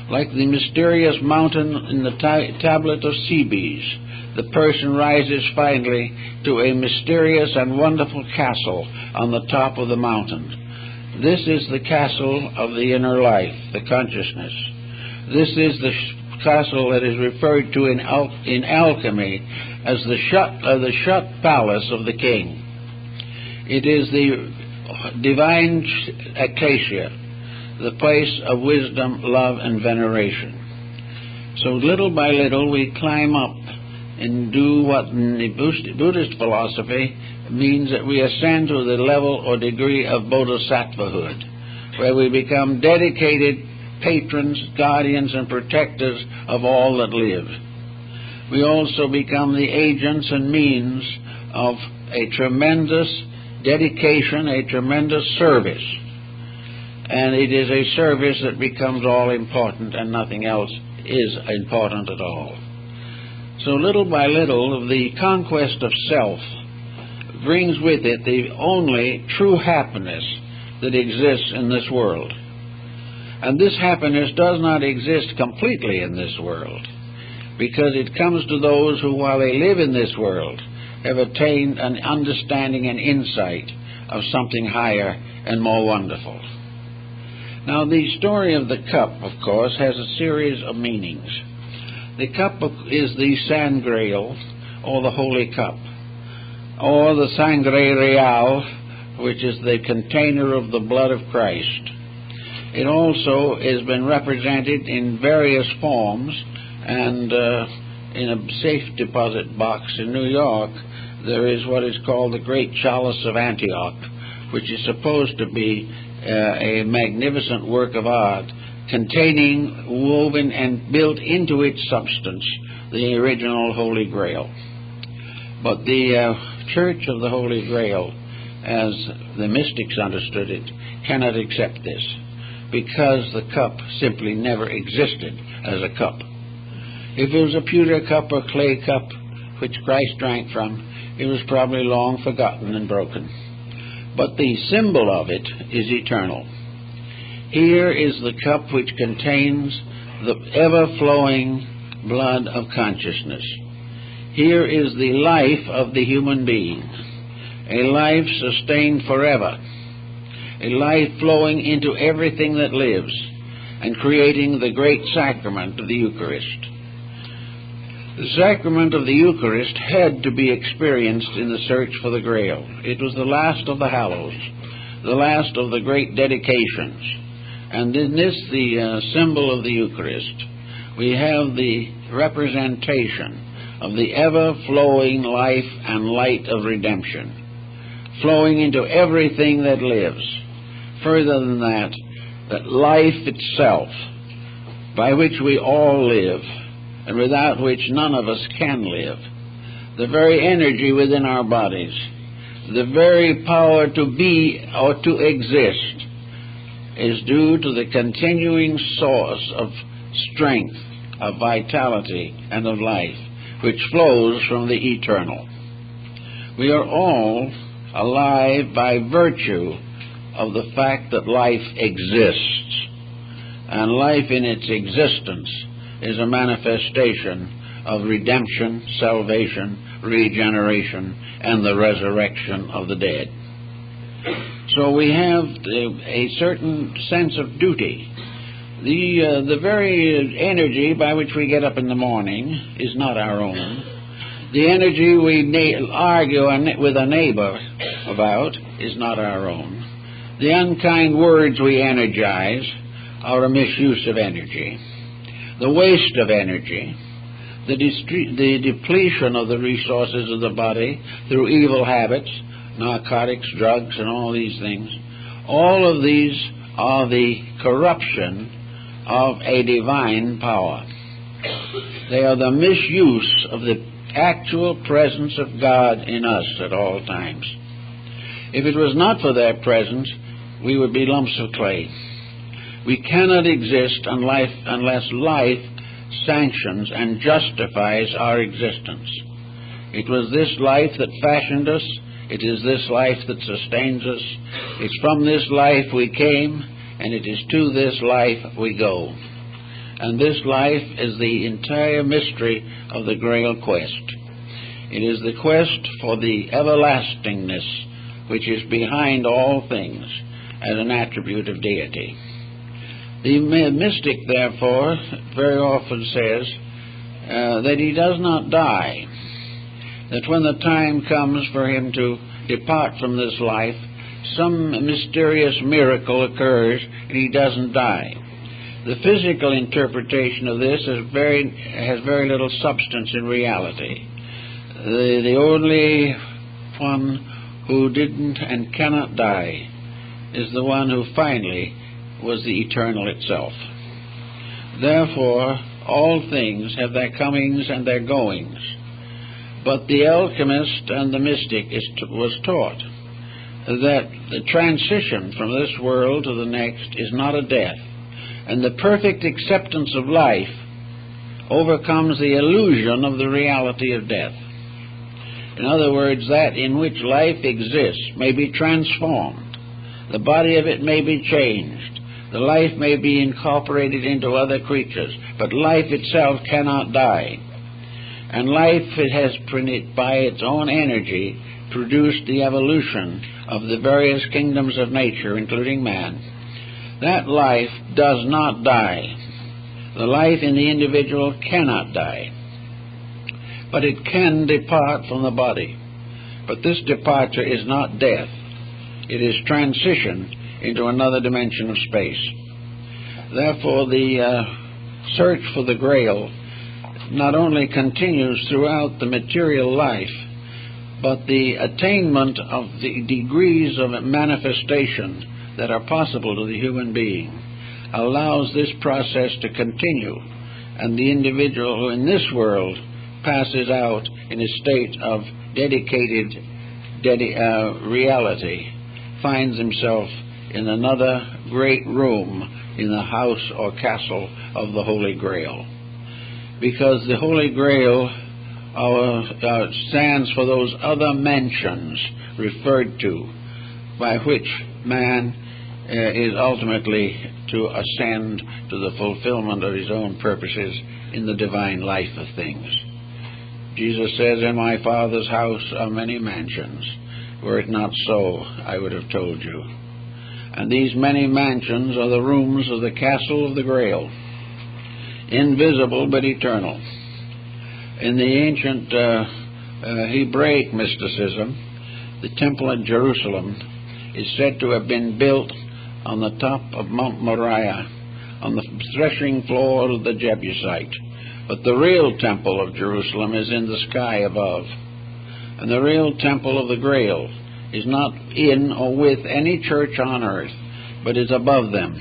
Like the mysterious mountain in the tablet of Sebes, the person rises finally to a mysterious and wonderful castle on the top of the mountain. This is the castle of the inner life, the consciousness. This is the castle that is referred to in alchemy as the shut palace of the king. It is the divine acacia, the place of wisdom, love, and veneration. So little by little we climb up and do what in the Buddhist philosophy means that we ascend to the level or degree of bodhisattvahood, where we become dedicated patrons, guardians, and protectors of all that live. We also become the agents and means of a tremendous dedication, a tremendous service. And it is a service that becomes all important, and nothing else is important at all. So little by little, the conquest of self brings with it the only true happiness that exists in this world. And this happiness does not exist completely in this world, because it comes to those who, while they live in this world, have attained an understanding and insight of something higher and more wonderful. Now, the story of the cup, of course, has a series of meanings. The cup is the San Grail, or the Holy Cup, or the Sangre Real, which is the container of the blood of Christ. It also has been represented in various forms, and in a safe deposit box in New York, there is what is called the Great Chalice of Antioch, which is supposed to be a magnificent work of art containing, woven and built into its substance, the original Holy Grail. But the Church of the Holy Grail, as the mystics understood it, cannot accept this, because the cup simply never existed as a cup. If it was a pewter cup or clay cup which Christ drank from, it was probably long forgotten and broken. But the symbol of it is eternal. Here is the cup which contains the ever-flowing blood of consciousness. Here is the life of the human being, a life sustained forever, a life flowing into everything that lives and creating the great sacrament of the Eucharist. The sacrament of the Eucharist had to be experienced in the search for the Grail. It was the last of the hallows, the last of the great dedications. And in this, the symbol of the Eucharist, we have the representation of the ever-flowing life and light of redemption, flowing into everything that lives. Further than that, that life itself, by which we all live, and without which none of us can live, the very energy within our bodies, the very power to be or to exist, is due to the continuing source of strength, of vitality, and of life, which flows from the eternal. We are all alive by virtue of the fact that life exists. and life in its existence is a manifestation of redemption, salvation, regeneration, and the resurrection of the dead. So we have a certain sense of duty. The very energy by which we get up in the morning is not our own. The energy we argue with a neighbor about is not our own. The unkind words we energize are a misuse of energy. The waste of energy, the depletion of the resources of the body through evil habits, narcotics, drugs, and all these things, all of these are the corruption of a divine power. They are the misuse of the actual presence of God in us at all times. If it was not for that presence, we would be lumps of clay. We cannot exist unless life sanctions and justifies our existence. It was this life that fashioned us. It is this life that sustains us. It's from this life we came, and it is to this life we go. And this life is the entire mystery of the Grail quest. It is the quest for the everlastingness which is behind all things as an attribute of deity. The mystic, therefore, very often says that he does not die, that when the time comes for him to depart from this life, some mysterious miracle occurs and he doesn't die. The physical interpretation of this has very little substance in reality. The only one who didn't and cannot die is the one who finally was the eternal itself. Therefore, all things have their comings and their goings. But the alchemist and the mystic was taught that the transition from this world to the next is not a death, and the perfect acceptance of life overcomes the illusion of the reality of death. In other words, that in which life exists may be transformed. The body of it may be changed. The life may be incorporated into other creatures, but life itself cannot die. And life, it has, by its own energy, produced the evolution of the various kingdoms of nature, including man. That life does not die. The life in the individual cannot die. But it can depart from the body. But this departure is not death. It is transition into another dimension of space. Therefore, the search for the Grail not only continues throughout the material life, but the attainment of the degrees of manifestation that are possible to the human being allows this process to continue, and the individual who in this world passes out in a state of dedicated reality finds himself in another great room in the house or castle of the Holy Grail. Because the Holy Grail stands for those other mansions referred to by which man is ultimately to ascend to the fulfillment of his own purposes in the divine life of things. Jesus says, "In my Father's house are many mansions. Were it not so, I would have told you." And these many mansions are the rooms of the castle of the Grail, invisible but eternal. In the ancient Hebraic mysticism, the temple at Jerusalem is said to have been built on the top of Mount Moriah, on the threshing floor of the Jebusite. But the real temple of Jerusalem is in the sky above. And the real temple of the Grail is not in or with any church on earth, but is above them.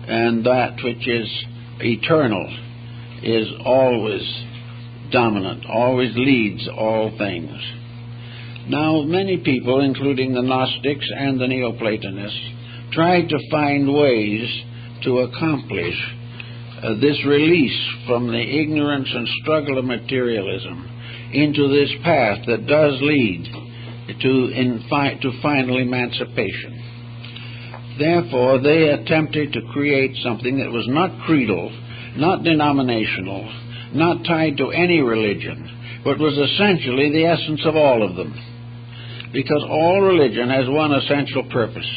And that which is eternal is always dominant, always leads all things. Now, many people, including the Gnostics and the Neoplatonists, tried to find ways to accomplish this release from the ignorance and struggle of materialism into this path that does lead to final emancipation. Therefore, they attempted to create something that was not creedal, not denominational, not tied to any religion, but was essentially the essence of all of them. Because all religion has one essential purpose.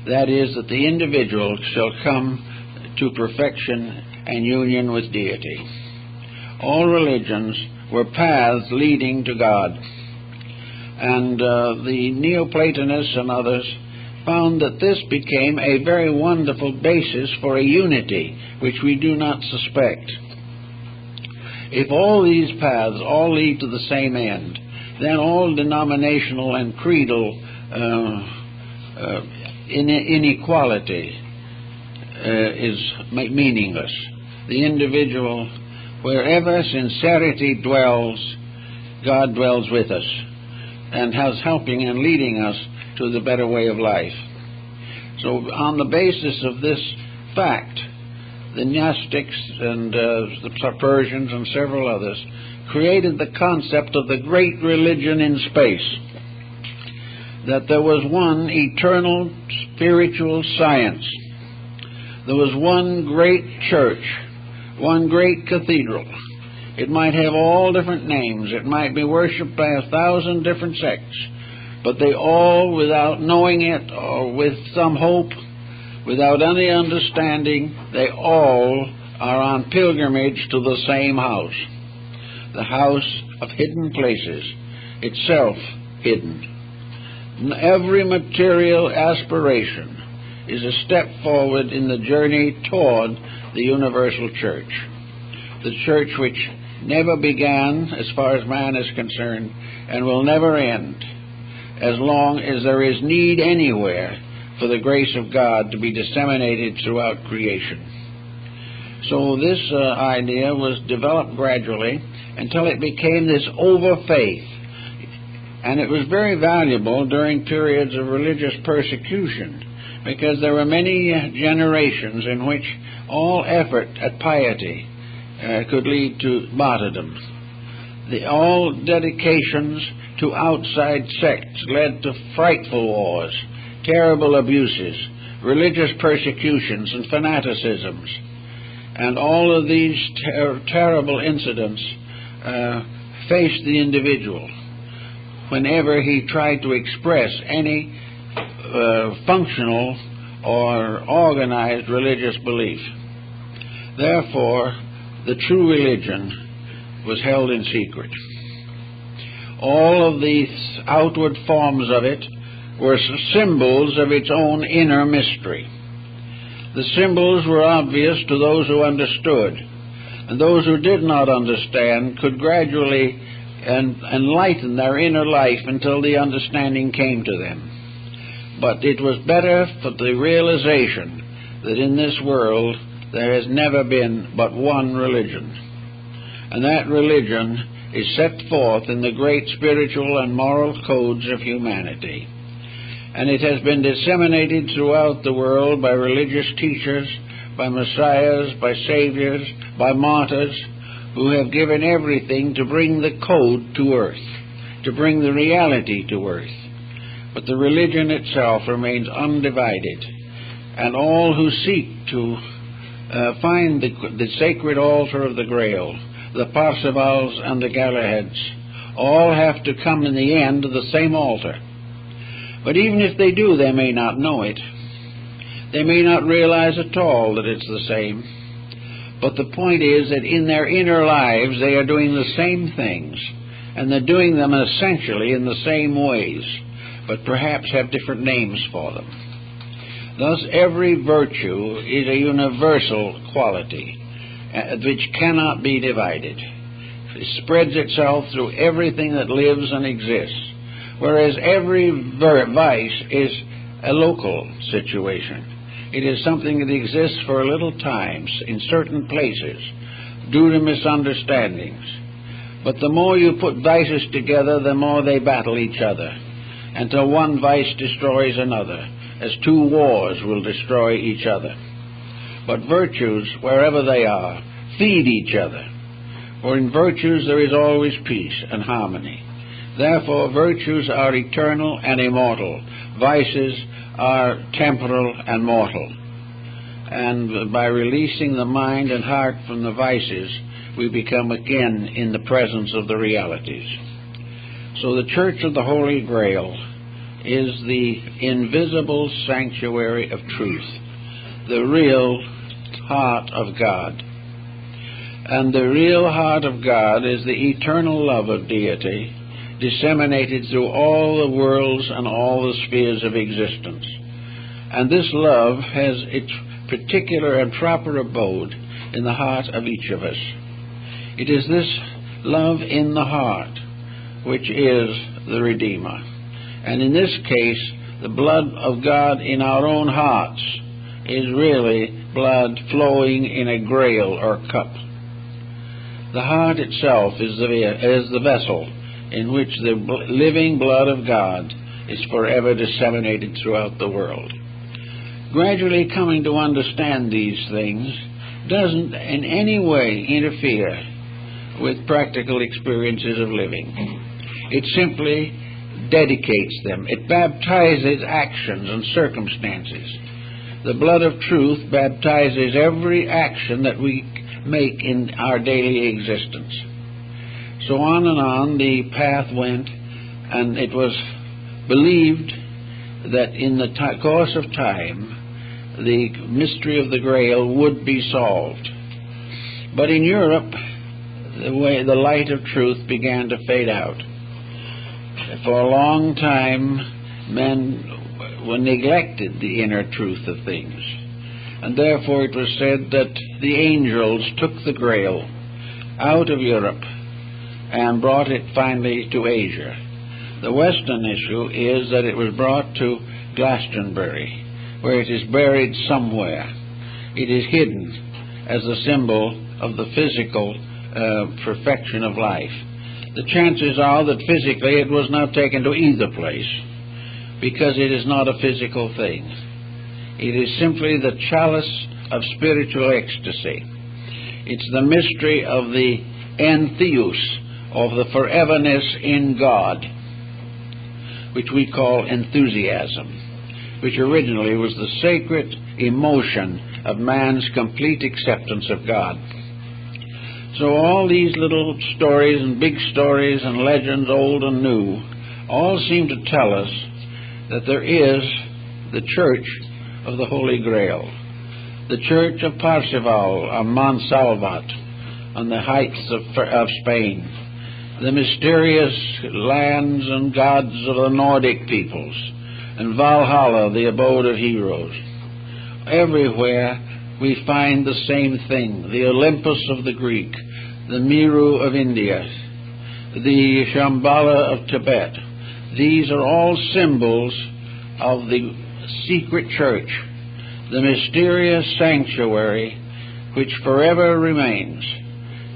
That is, that the individual shall come to perfection and union with deity. All religions were paths leading to God. And the Neoplatonists and others found that this became a very wonderful basis for a unity which we do not suspect. If all these paths all lead to the same end, then all denominational and creedal inequality is meaningless. The individual, wherever sincerity dwells, God dwells with us and has helping and leading us to the better way of life. So on the basis of this fact, the Gnostics and the Persians and several others created the concept of the great religion in space, that there was one eternal spiritual science. There was one great church, one great cathedral. It might have all different names. It might be worshipped by 1,000 different sects, but they all, without knowing it or with some hope, without any understanding, they all are on pilgrimage to the same house, the house of hidden places, itself hidden. Every material aspiration is a step forward in the journey toward the universal church, the church which never began as far as man is concerned and will never end as long as there is need anywhere for the grace of God to be disseminated throughout creation. So this idea was developed gradually until it became this over-faith. And it was very valuable during periods of religious persecution, because there were many generations in which all effort at piety could lead to martyrdom. All dedications to outside sects led to frightful wars, terrible abuses, religious persecutions, and fanaticisms. And all of these terrible incidents faced the individual whenever he tried to express any functional or organized religious belief. Therefore, the true religion was held in secret. All of these outward forms of it were symbols of its own inner mystery. The symbols were obvious to those who understood, and those who did not understand could gradually enlighten their inner life until the understanding came to them. But it was better for the realization that in this world there has never been but one religion, and that religion is set forth in the great spiritual and moral codes of humanity. And it has been disseminated throughout the world by religious teachers, by messiahs, by saviors, by martyrs, who have given everything to bring the code to earth, to bring the reality to earth. But the religion itself remains undivided, and all who seek to find the sacred altar of the Grail, the Parsifals and the Galahads, all have to come in the end to the same altar. But even if they do, they may not know it. They may not realize at all that it's the same. But the point is that in their inner lives they are doing the same things, and they're doing them essentially in the same ways, but perhaps have different names for them. Thus, every virtue is a universal quality which cannot be divided. It spreads itself through everything that lives and exists, whereas every vice is a local situation. It is something that exists for a little time in certain places due to misunderstandings. But the more you put vices together, the more they battle each other, until one vice destroys another, as two wars will destroy each other. But virtues, wherever they are, feed each other. For in virtues there is always peace and harmony. Therefore, virtues are eternal and immortal. Vices are temporal and mortal. And by releasing the mind and heart from the vices, we become again in the presence of the realities. So the Church of the Holy Grail is the invisible sanctuary of truth, the real heart of God. And the real heart of God is the eternal love of deity, disseminated through all the worlds and all the spheres of existence. And this love has its particular and proper abode in the heart of each of us. It is this love in the heart which is the Redeemer. And in this case, the blood of God in our own hearts is really blood flowing in a grail or cup. The heart itself is the vessel in which the living blood of God is forever disseminated throughout the world. Gradually coming to understand these things doesn't in any way interfere with practical experiences of living. It simply dedicates them. It baptizes actions and circumstances. The blood of truth baptizes every action that we make in our daily existence. So on the path went, and it was believed that in the course of time the mystery of the Grail would be solved. But in Europe, the light of truth began to fade out. For a long time, men neglected the inner truth of things, and therefore it was said that the angels took the Grail out of Europe and brought it finally to Asia. The Western issue is that it was brought to Glastonbury, where it is buried somewhere. It is hidden as a symbol of the physical perfection of life. The chances are that physically it was not taken to either place, because it is not a physical thing. It is simply the chalice of spiritual ecstasy. It's the mystery of the entheos, of the foreverness in God, which we call enthusiasm, which originally was the sacred emotion of man's complete acceptance of God. So all these little stories and big stories and legends, old and new, all seem to tell us that there is the Church of the Holy Grail, the Church of Parzival on Montsalvat, on the heights of Spain, the mysterious lands and gods of the Nordic peoples, and Valhalla, the abode of heroes. Everywhere we find the same thing: the Olympus of the Greek, the Meru of India, the Shambhala of Tibet. These are all symbols of the secret church, the mysterious sanctuary which forever remains,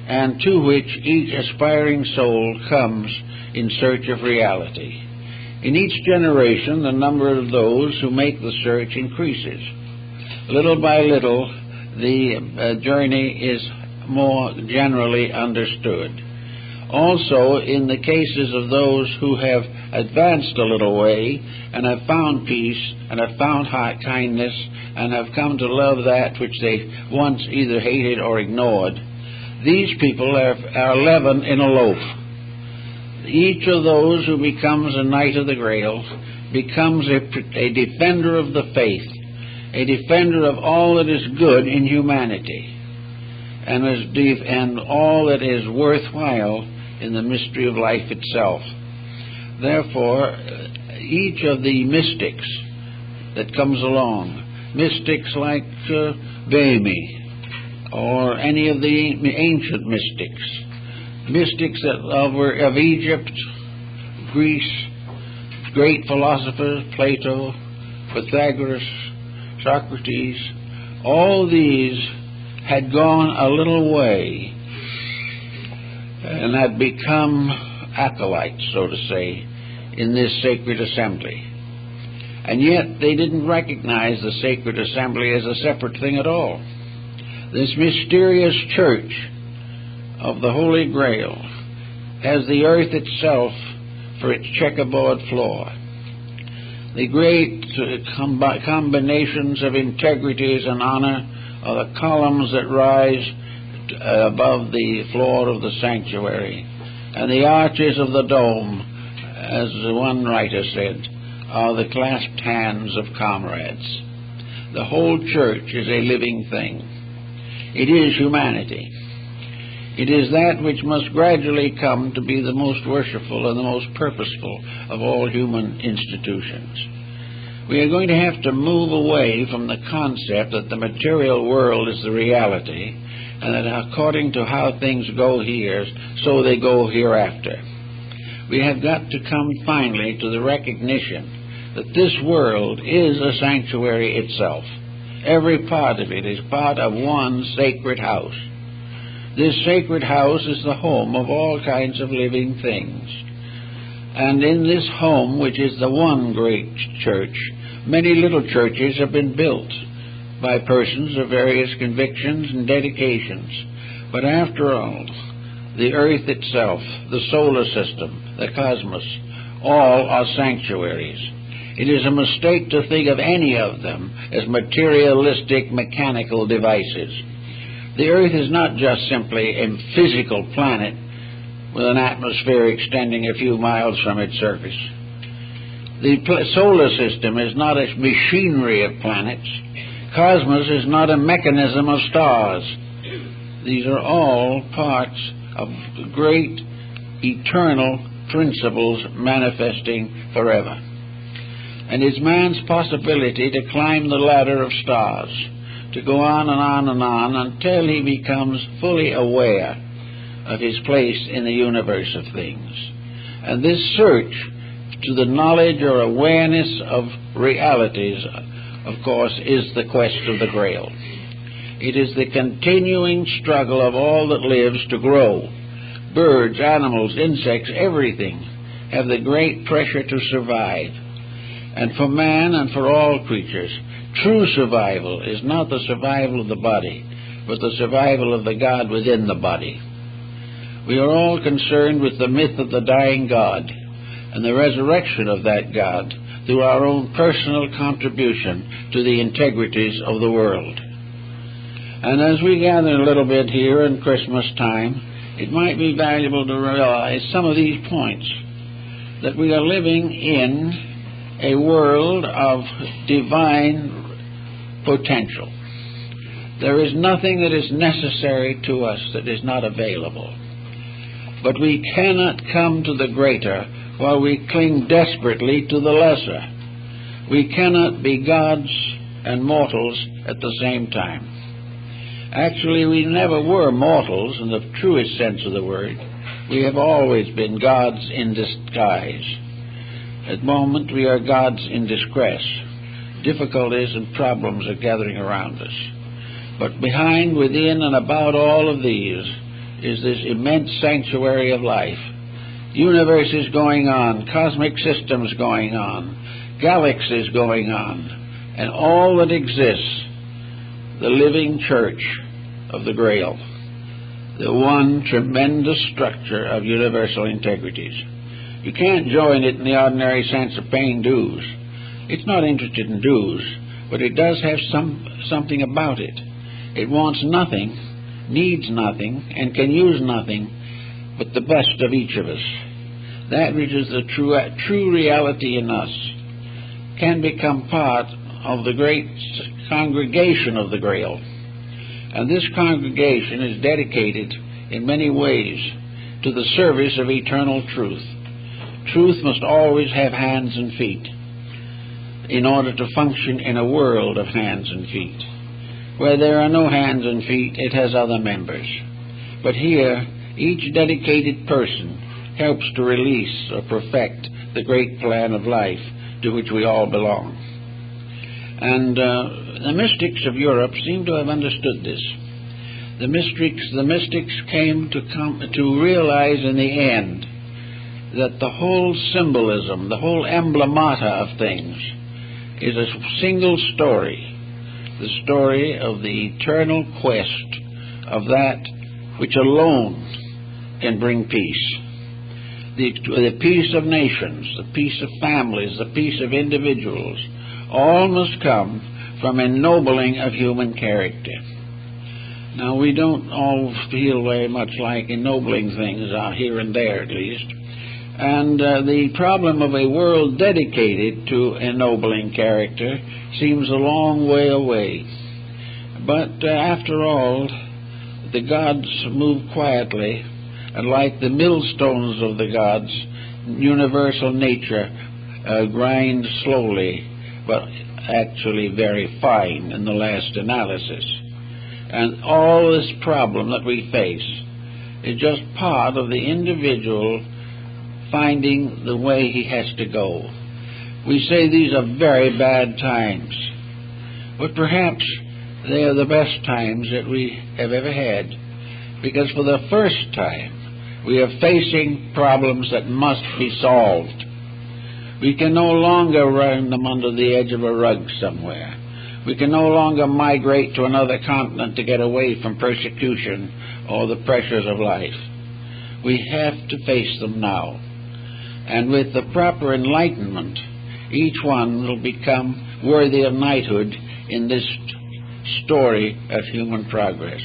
and to which each aspiring soul comes in search of reality. In each generation, the number of those who make the search increases. Little by little, the journey is more generally understood. Also, in the cases of those who have advanced a little way and have found peace and have found kindness and have come to love that which they once either hated or ignored, these people are leaven in a loaf. Each of those who becomes a knight of the Grail becomes a defender of the faith, a defender of all that is good in humanity, and all that is worthwhile in the mystery of life itself. Therefore, each of the mystics that comes along, mystics like Bami, or any of the ancient mystics of Egypt, Greece, great philosophers, Plato, Pythagoras, Socrates, all these had gone a little way and had become acolytes, so to say, in this sacred assembly. And yet they didn't recognize the sacred assembly as a separate thing at all. This mysterious church of the Holy Grail has the earth itself for its checkerboard floor. The great combinations of integrities and honor are the columns that rise above the floor of the sanctuary, and the arches of the dome, as one writer said, are the clasped hands of comrades. The whole church is a living thing. It is humanity. It is that which must gradually come to be the most worshipful and the most purposeful of all human institutions. We are going to have to move away from the concept that the material world is the reality, and that according to how things go here, so they go hereafter. We have got to come finally to the recognition that this world is a sanctuary itself. Every part of it is part of one sacred house. This sacred house is the home of all kinds of living things. And in this home, which is the one great church, many little churches have been built by persons of various convictions and dedications. But after all, the earth itself, the solar system, the cosmos, all are sanctuaries. It is a mistake to think of any of them as materialistic, mechanical devices. The earth is not just simply a physical planet with an atmosphere extending a few miles from its surface. The solar system is not a machinery of planets. Cosmos is not a mechanism of stars. These are all parts of great eternal principles manifesting forever. And it's man's possibility to climb the ladder of stars, to go on and on and on until he becomes fully aware of his place in the universe of things. And this search to the knowledge or awareness of realities, of course, is the quest of the Grail. It is the continuing struggle of all that lives to grow. Birds, animals, insects, everything have the great pressure to survive. And for man and for all creatures, true survival is not the survival of the body, but the survival of the God within the body. We are all concerned with the myth of the dying God and the resurrection of that God through our own personal contribution to the integrities of the world. And as we gather a little bit here in Christmas time, it might be valuable to realize some of these points, that we are living in a world of divine potential. There is nothing that is necessary to us that is not available. But we cannot come to the greater while we cling desperately to the lesser. We cannot be gods and mortals at the same time. Actually, we never were mortals in the truest sense of the word. We have always been gods in disguise. At the moment, we are gods in distress. Difficulties and problems are gathering around us. But behind, within, and about all of these is this immense sanctuary of life. Universes going on, cosmic systems going on, galaxies going on, and all that exists, the living church of the Grail, the one tremendous structure of universal integrities. You can't join it in the ordinary sense of paying dues. It's not interested in dues, but it does have something about it. It wants nothing, needs nothing, and can use nothing but the best of each of us. That which is the true reality in us can become part of the great congregation of the Grail. And this congregation is dedicated in many ways to the service of eternal truth. Truth must always have hands and feet in order to function in a world of hands and feet. Where there are no hands and feet, it has other members. But here, each dedicated person helps to release or perfect the great plan of life to which we all belong. And the mystics of Europe seem to have understood this. The mystics came to realize in the end that the whole symbolism, the whole emblemata of things is a single story, the story of the eternal quest of that which alone can bring peace. the peace of nations, the peace of families, the peace of individuals, all must come from ennobling of human character. Now, we don't all feel very much like ennobling things, here and there at least. And the problem of a world dedicated to ennobling character seems a long way away. But after all, the gods move quietly, and like the millstones of the gods, universal nature grinds slowly, but actually very fine in the last analysis. And all this problem that we face is just part of the individual finding the way he has to go. We say these are very bad times, but perhaps they are the best times that we have ever had, because for the first time we are facing problems that must be solved. We can no longer run them under the edge of a rug somewhere. We can no longer migrate to another continent to get away from persecution or the pressures of life. We have to face them now. And with the proper enlightenment, each one will become worthy of knighthood in this story of human progress.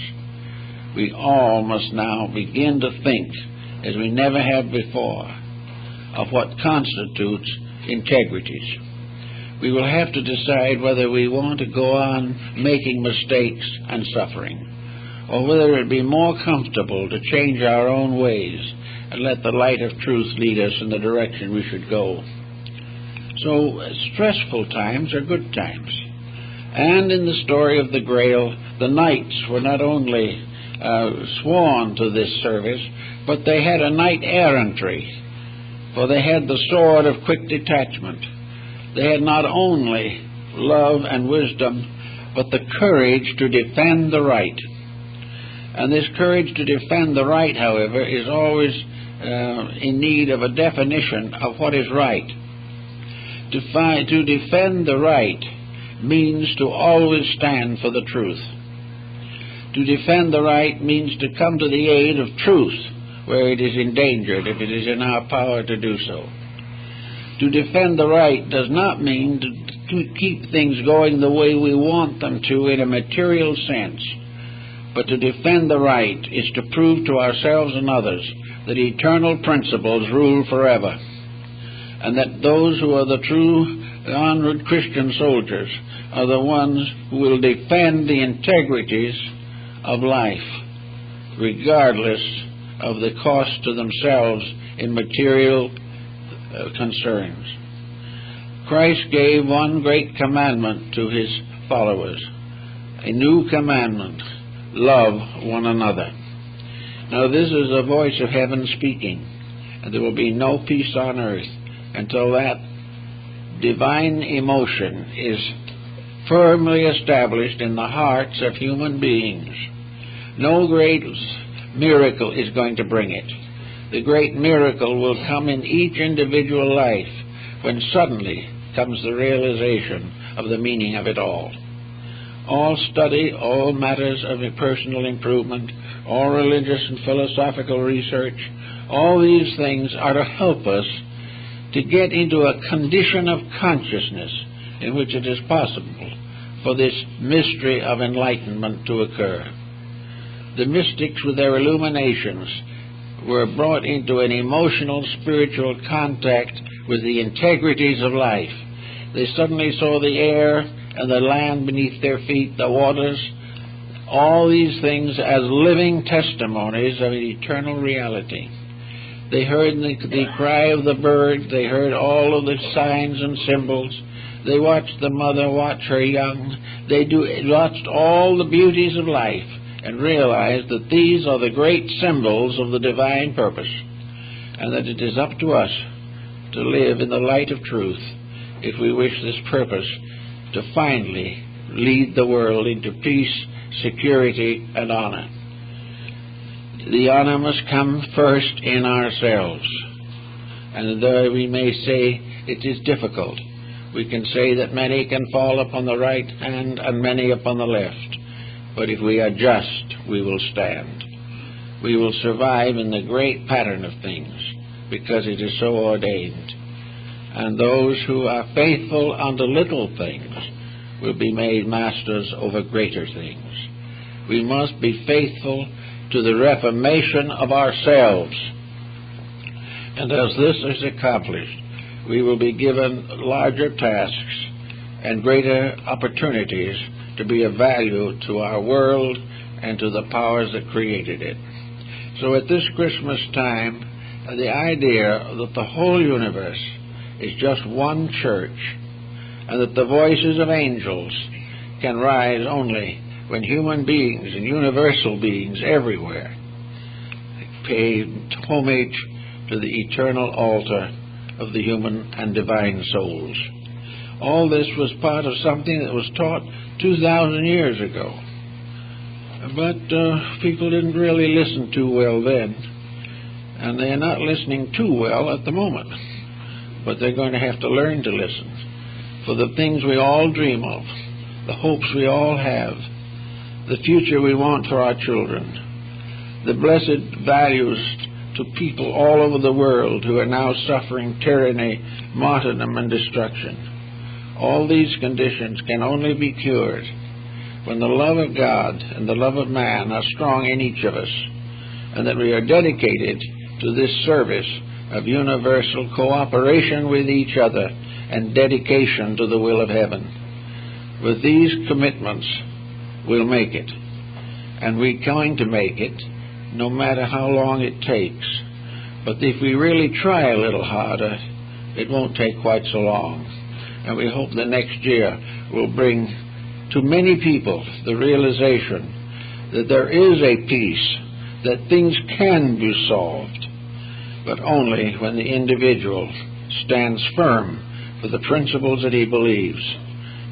We all must now begin to think, as we never have before, of what constitutes integrities. We will have to decide whether we want to go on making mistakes and suffering, or whether it would be more comfortable to change our own ways and let the light of truth lead us in the direction we should go. So stressful times are good times. And in the story of the Grail, the knights were not only sworn to this service, but they had a knight-errantry, for they had the sword of quick detachment. They had not only love and wisdom, but the courage to defend the right. And this courage to defend the right, however, is always in need of a definition of what is right. To defend the right means to always stand for the truth. To defend the right means to come to the aid of truth where it is endangered, if it is in our power to do so. To defend the right does not mean to keep things going the way we want them to in a material sense, but to defend the right is to prove to ourselves and others that eternal principles rule forever, and that those who are the true honored Christian soldiers are the ones who will defend the integrities of life, regardless of the cost to themselves in material concerns. Christ gave one great commandment to his followers, a new commandment: love one another. Now this is the voice of heaven speaking, and there will be no peace on earth until that divine emotion is firmly established in the hearts of human beings. No great miracle is going to bring it. The great miracle will come in each individual life when suddenly comes the realization of the meaning of it all. All study, all matters of personal improvement, all religious and philosophical research, all these things are to help us to get into a condition of consciousness in which it is possible for this mystery of enlightenment to occur. The mystics, with their illuminations, were brought into an emotional, spiritual contact with the integrities of life. They suddenly saw the air and the land beneath their feet, the waters, all these things as living testimonies of an eternal reality. They heard the cry of the bird. They heard all of the signs and symbols. They watched the mother watch her young. They watched all the beauties of life and realized that these are the great symbols of the divine purpose, and that it is up to us to live in the light of truth if we wish this purpose to finally lead the world into peace, security, and honor. The honor must come first in ourselves. And though we may say it is difficult, we can say that many can fall upon the right hand and many upon the left. But if we are just, we will stand. We will survive in the great pattern of things. because it is so ordained. And those who are faithful unto little things will be made masters over greater things. We must be faithful to the reformation of ourselves. And as this is accomplished, we will be given larger tasks and greater opportunities to be of value to our world and to the powers that created it. So at this Christmas time, the idea that the whole universe is just one church, and that the voices of angels can rise only when human beings and universal beings everywhere pay homage to the eternal altar of the human and divine souls. All this was part of something that was taught 2,000 years ago. But people didn't really listen too well then, and they're not listening too well at the moment. But they're going to have to learn to listen. For the things we all dream of, the hopes we all have, the future we want for our children, the blessed values to people all over the world who are now suffering tyranny, martyrdom, and destruction. All these conditions can only be cured when the love of God and the love of man are strong in each of us, and that we are dedicated to this service of universal cooperation with each other and dedication to the will of heaven. With these commitments, we'll make it. And we're going to make it, no matter how long it takes. But if we really try a little harder, it won't take quite so long. And we hope the next year will bring to many people the realization that there is a peace, that things can be solved, but only when the individual stands firm for the principles that he believes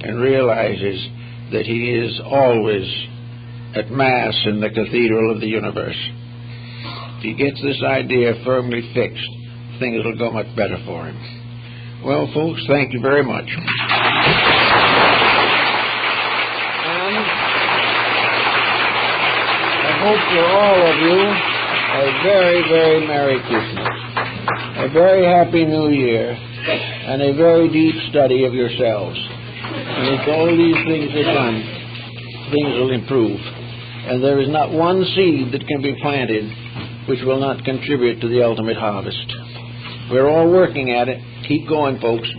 and realizes that he is always at Mass in the cathedral of the universe. If he gets this idea firmly fixed, things will go much better for him. Well, folks, thank you very much. And I hope for all of you a very, very Merry Christmas, a very Happy New Year, and a very deep study of yourselves. And if all these things are done, things will improve. And there is not one seed that can be planted which will not contribute to the ultimate harvest. We're all working at it. Keep going, folks.